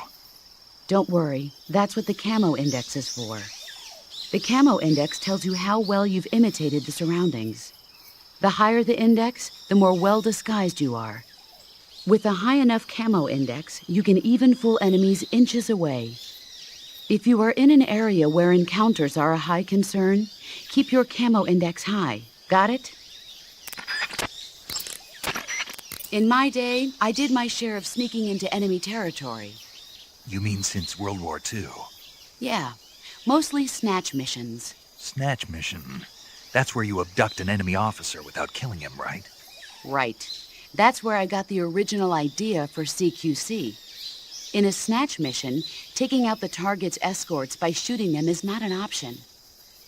Don't worry, that's what the camo index is for. The camo index tells you how well you've imitated the surroundings. The higher the index, the more well disguised you are. With a high enough camo index, you can even fool enemies inches away. If you are in an area where encounters are a high concern, keep your camo index high. Got it? In my day, I did my share of sneaking into enemy territory. You mean since World War II? Yeah, mostly snatch missions. Snatch mission. That's where you abduct an enemy officer without killing him, right? Right. That's where I got the original idea for CQC. In a snatch mission, taking out the target's escorts by shooting them is not an option.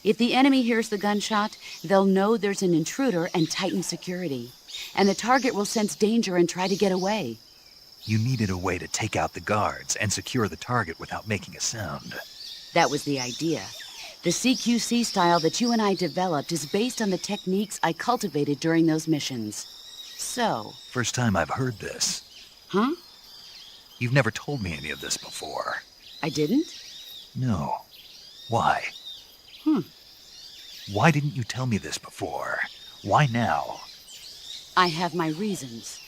If the enemy hears the gunshot, they'll know there's an intruder and tighten security. And the target will sense danger and try to get away. You needed a way to take out the guards and secure the target without making a sound. That was the idea. The CQC style that you and I developed is based on the techniques I cultivated during those missions. So... First time I've heard this. Huh? You've never told me any of this before. I didn't? No. Why? Why didn't you tell me this before? Why now? I have my reasons.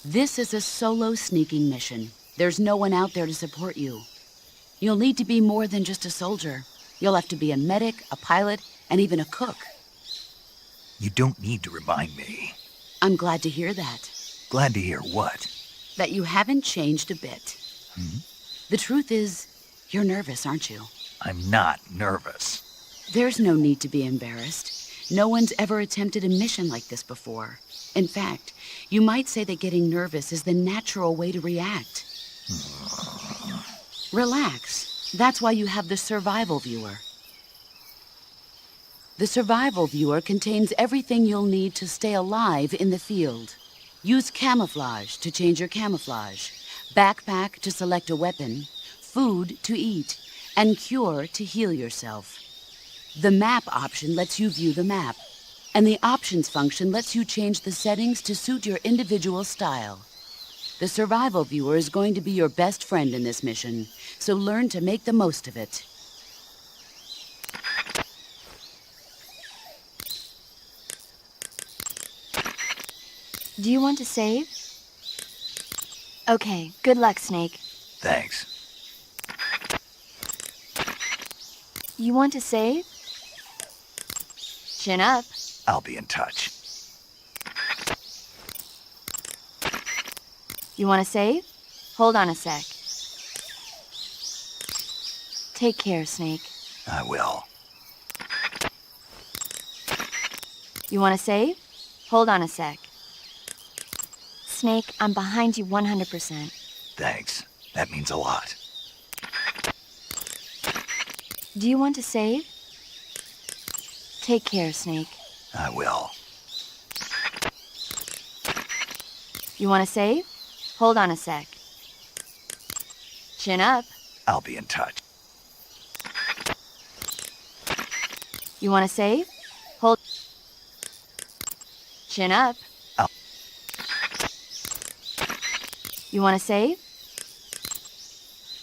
This is a solo sneaking mission. There's no one out there to support you. You'll need to be more than just a soldier. You'll have to be a medic, a pilot, and even a cook. You don't need to remind me. I'm glad to hear that. Glad to hear what? That you haven't changed a bit. The truth is, you're nervous, aren't you? I'm not nervous. There's no need to be embarrassed. No one's ever attempted a mission like this before. In fact, you might say that getting nervous is the natural way to react. Relax. That's why you have the survival viewer. The survival viewer contains everything you'll need to stay alive in the field. Use camouflage to change your camouflage, backpack to select a weapon, food to eat, and cure to heal yourself. The map option lets you view the map, and the options function lets you change the settings to suit your individual style. The survival viewer is going to be your best friend in this mission, so learn to make the most of it. Do you want to save? Okay, good luck, Snake. Thanks. You want to save? Chin up. I'll be in touch. You want to save? Hold on a sec. Take care, Snake. I will. You want to save? Hold on a sec. Snake, I'm behind you 100%. Thanks. That means a lot. Do you want to save? Take care, Snake. I will. You want to save? Hold on a sec. Chin up. I'll be in touch. You want to save? Hold. Chin up. I'll- You want to save?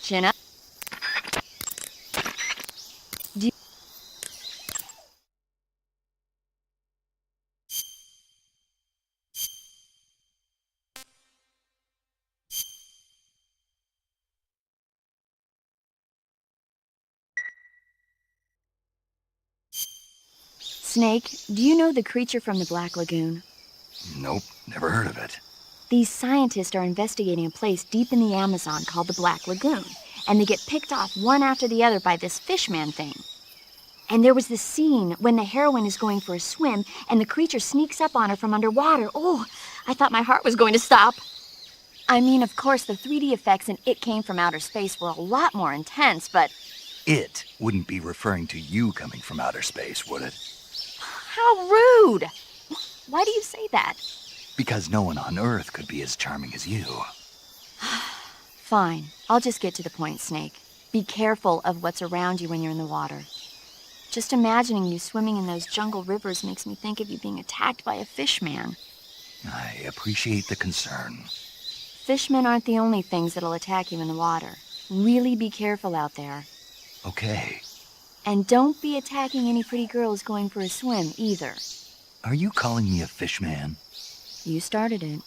Chin up. Do you... Snake, do you know the creature from the Black Lagoon? Nope, never heard of it. These scientists are investigating a place deep in the Amazon called the Black Lagoon, and they get picked off one after the other by this fishman thing. And there was this scene when the heroine is going for a swim, and the creature sneaks up on her from underwater. Oh, I thought my heart was going to stop. I mean, of course, the 3D effects in It Came from Outer Space were a lot more intense, but It wouldn't be referring to you coming from outer space, would it? how rude! Why do you say that? Because no one on Earth could be as charming as you. Fine, I'll just get to the point, Snake. Be careful of what's around you when you're in the water. Just imagining you swimming in those jungle rivers makes me think of you being attacked by a fishman. I appreciate the concern. Fishmen aren't the only things that'll attack you in the water. Really be careful out there. Okay. And don't be attacking any pretty girls going for a swim, either. Are you calling me a fish man? You started it.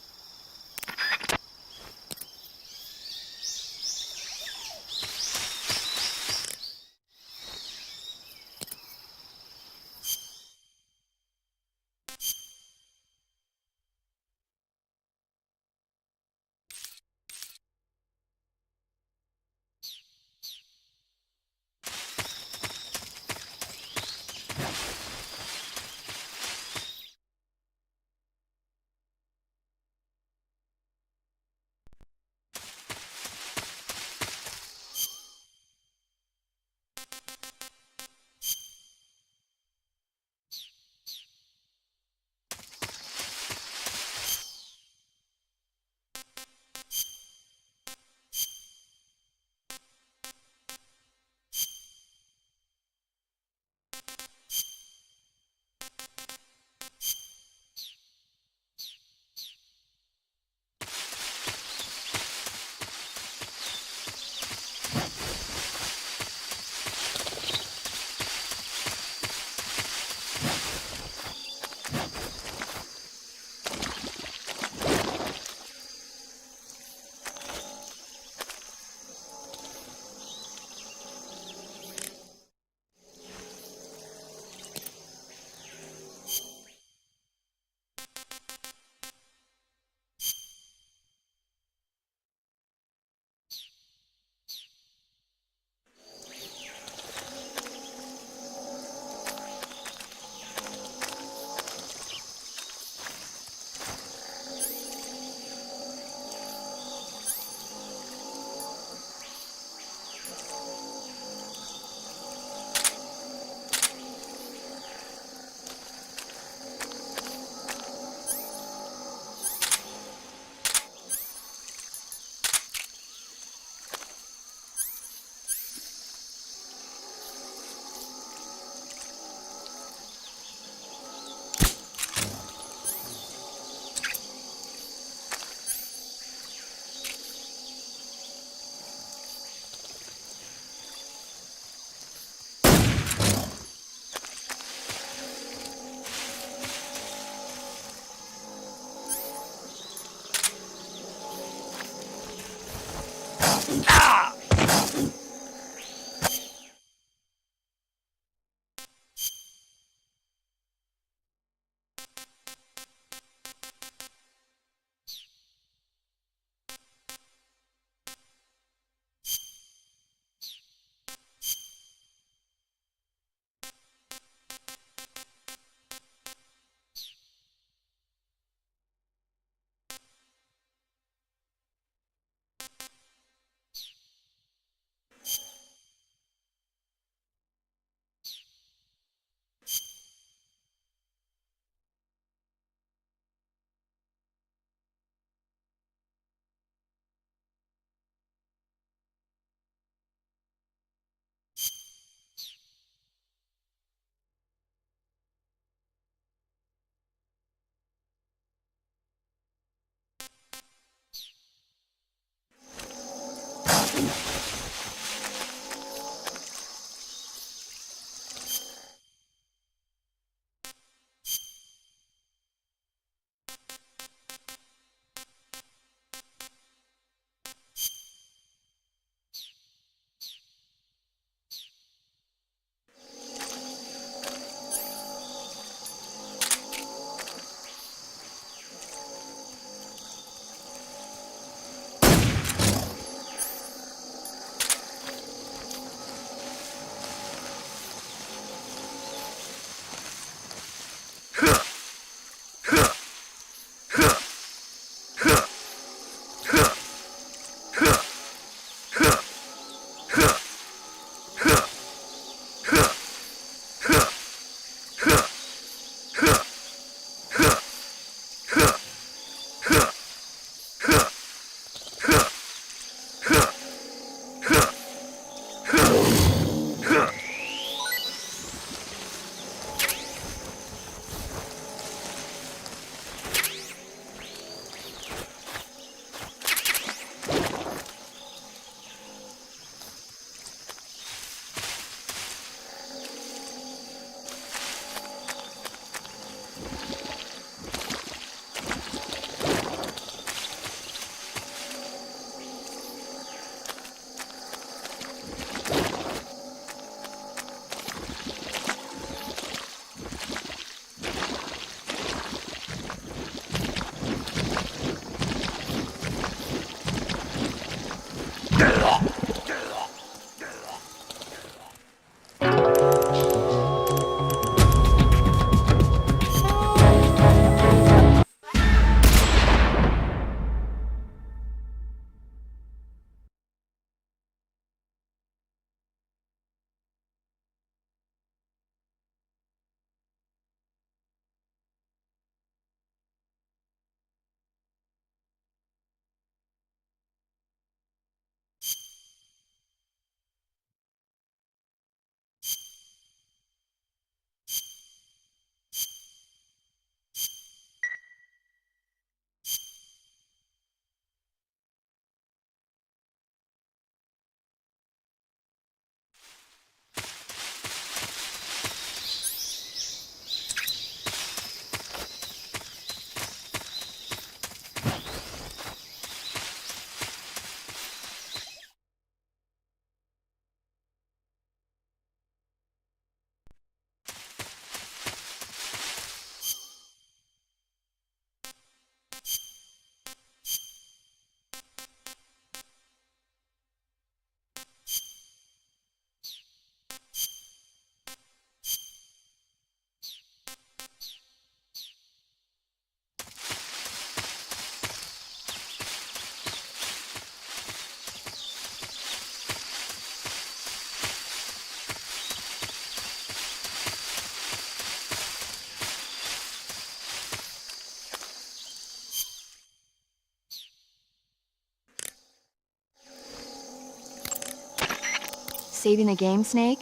Saving the game, Snake?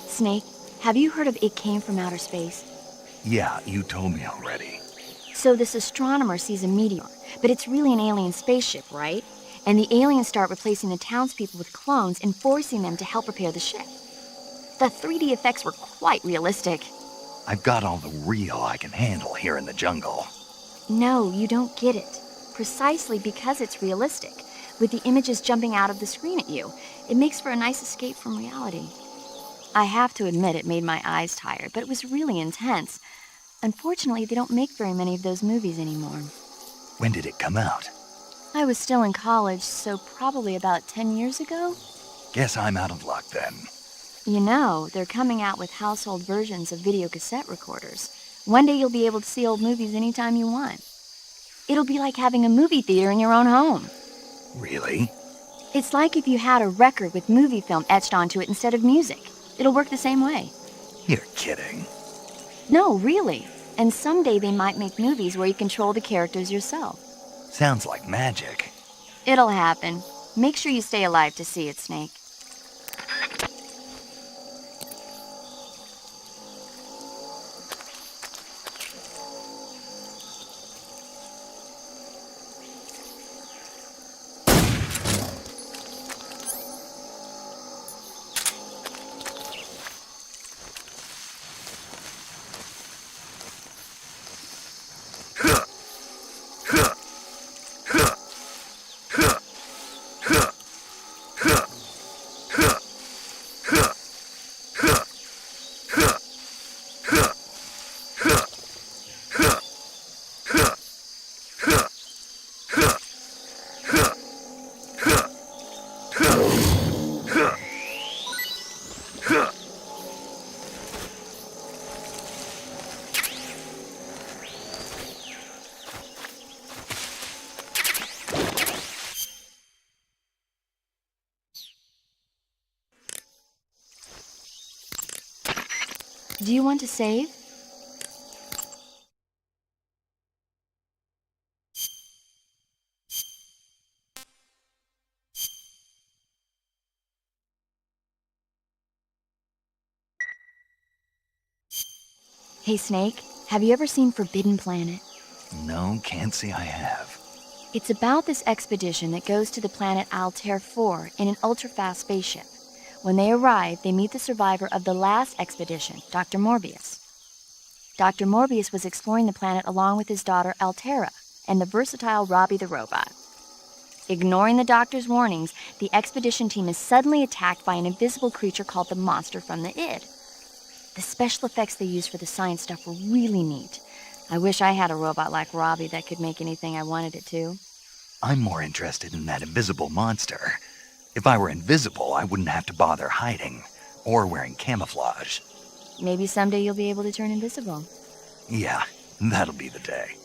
Snake, have you heard of It Came from Outer Space? Yeah, you told me already. So this astronomer sees a meteor, but it's really an alien spaceship, right? And the aliens start replacing the townspeople with clones and forcing them to help repair the ship. The 3D effects were quite realistic. I've got all the real I can handle here in the jungle. No, you don't get it. Precisely because it's realistic, with the images jumping out of the screen at you, it makes for a nice escape from reality. I have to admit it made my eyes tired, but it was really intense. Unfortunately, they don't make very many of those movies anymore. When did it come out? I was still in college, so probably about 10 years ago. Guess I'm out of luck then. You know, they're coming out with household versions of video cassette recorders. One day you'll be able to see old movies anytime you want. It'll be like having a movie theater in your own home. Really? It's like if you had a record with movie film etched onto it instead of music. It'll work the same way. You're kidding. No, really. And someday they might make movies where you control the characters yourself. Sounds like magic. It'll happen. Make sure you stay alive to see it, Snake. Do you want to save? Hey, Snake, have you ever seen Forbidden Planet? No, can't say I have. It's about this expedition that goes to the planet Altair 4 in an ultra-fast spaceship. When they arrive, they meet the survivor of the last expedition, Dr. Morbius. Dr. Morbius was exploring the planet along with his daughter Altera and the versatile Robbie the robot. Ignoring the doctor's warnings, the expedition team is suddenly attacked by an invisible creature called the Monster from the Id. The special effects they used for the science stuff were really neat. I wish I had a robot like Robbie that could make anything I wanted it to. I'm more interested in that invisible monster. If I were invisible, I wouldn't have to bother hiding or wearing camouflage. Maybe someday you'll be able to turn invisible. Yeah, that'll be the day.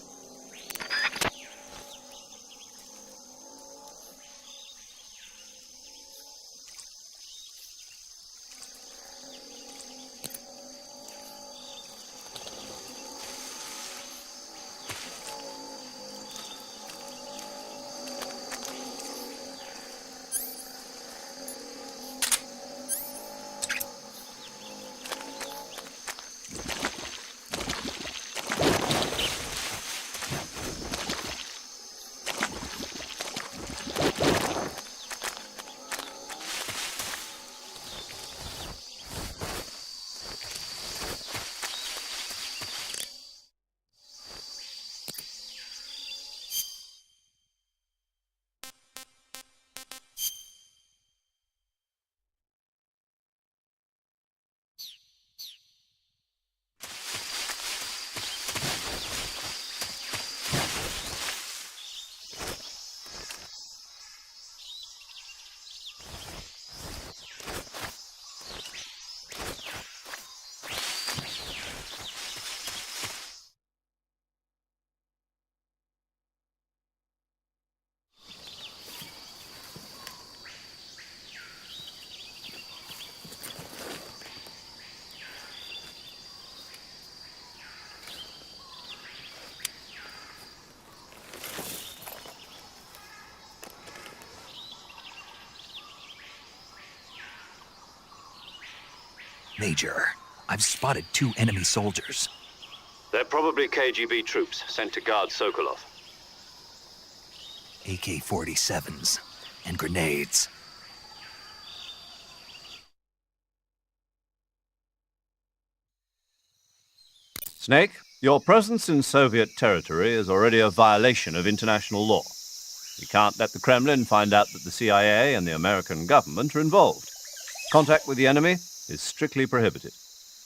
Major, I've spotted 2 enemy soldiers. They're probably KGB troops sent to guard Sokolov. AK-47s and grenades. Snake, your presence in Soviet territory is already a violation of international law. We can't let the Kremlin find out that the CIA and the American government are involved. Contact with the enemy is strictly prohibited.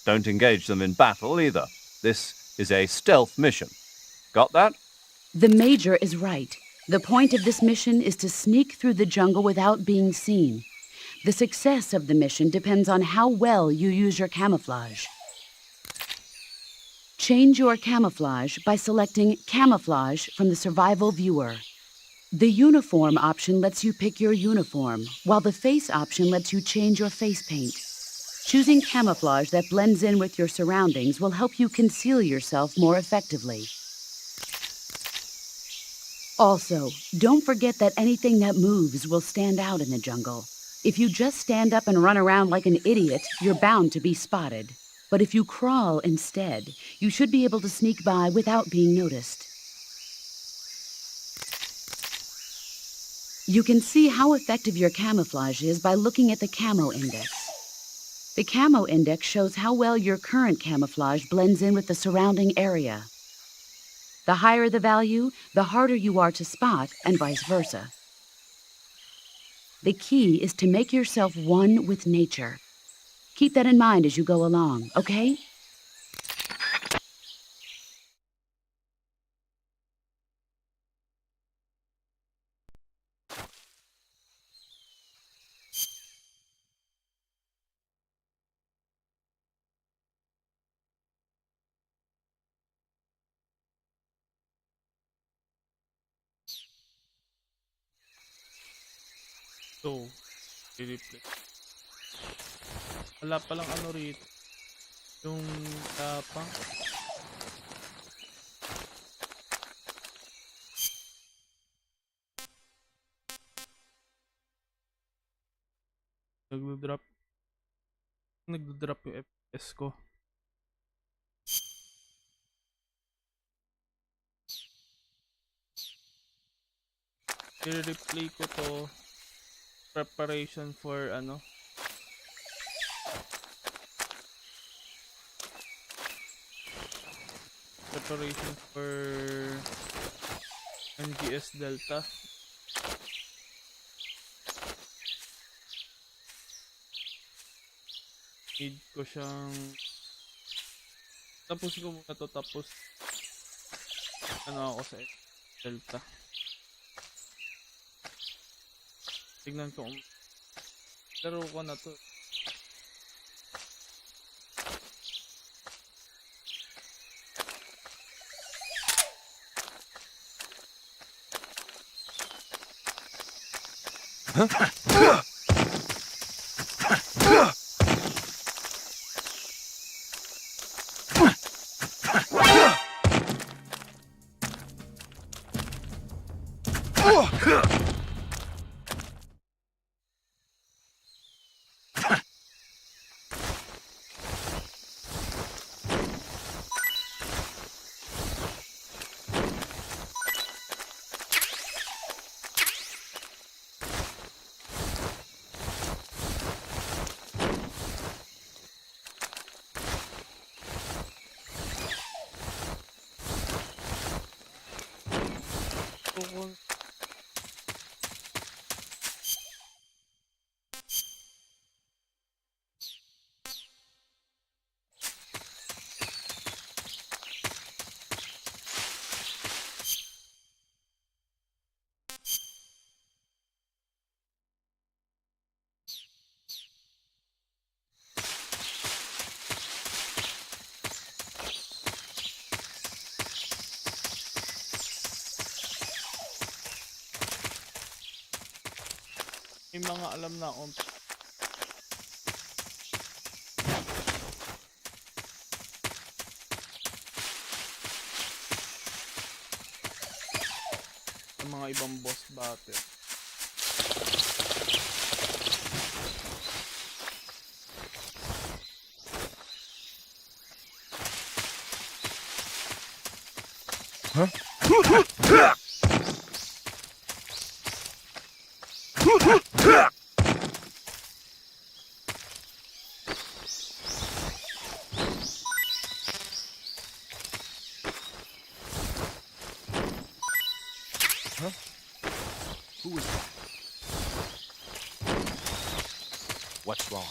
Don't engage them in battle either. This is a stealth mission. Got that? The Major is right. The point of this mission is to sneak through the jungle without being seen. The success of the mission depends on how well you use your camouflage. Change your camouflage by selecting Camouflage from the Survival Viewer. The Uniform option lets you pick your uniform, while the Face option lets you change your face paint. Choosing camouflage that blends in with your surroundings will help you conceal yourself more effectively. Also, don't forget that anything that moves will stand out in the jungle. If you just stand up and run around like an idiot, you're bound to be spotted. But if you crawl instead, you should be able to sneak by without being noticed. You can see how effective your camouflage is by looking at the Camo Index. The Camo Index shows how well your current camouflage blends in with the surrounding area. The higher the value, the harder you are to spot, and vice versa. The key is to make yourself one with nature. Keep that in mind as you go along, okay? So, i-replay. Wala palang ano rito. Yung tapang. Nagdo-drop. Nagdo-drop yung FPS ko. I-replay ko to. Preparation for ano. Preparation for NGS Delta. Need ko siyang tapos ko muna to, tapos ano ako sa Delta. Tignan ko kung laro ko na to. Kung may mga alam na akong sa mga ibang boss battle. Who is that? What's wrong?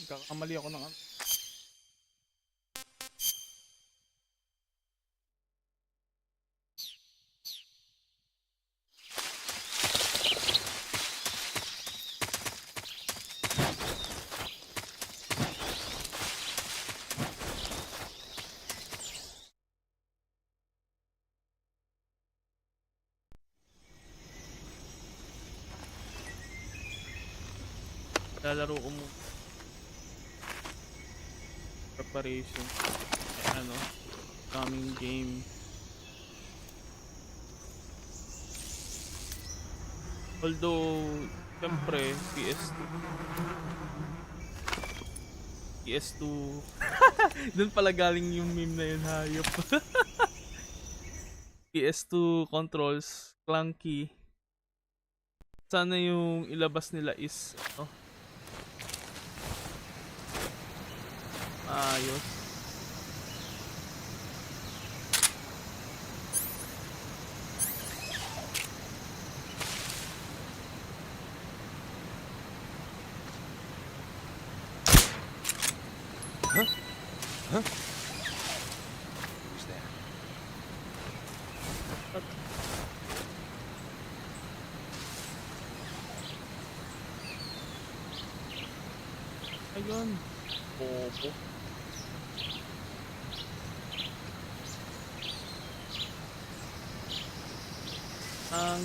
Kakamali ako ng lalaro ko mo preparation ano coming game. Although siyempre PS2 dun pala galing yung meme na yun, hayop. PS2 controls clunky. Sana yung ilabas nila is ayos. Who's there? Ayun. Bobo. Ang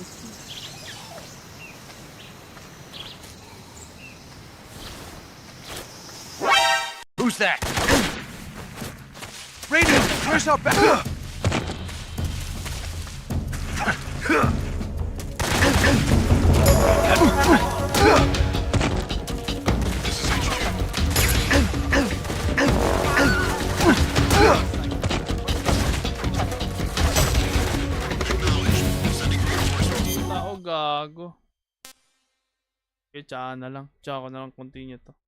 Who's that? Raiden, where's our back? tao gago. Okay, tsaka na lang. Tsaka ko na lang continue to.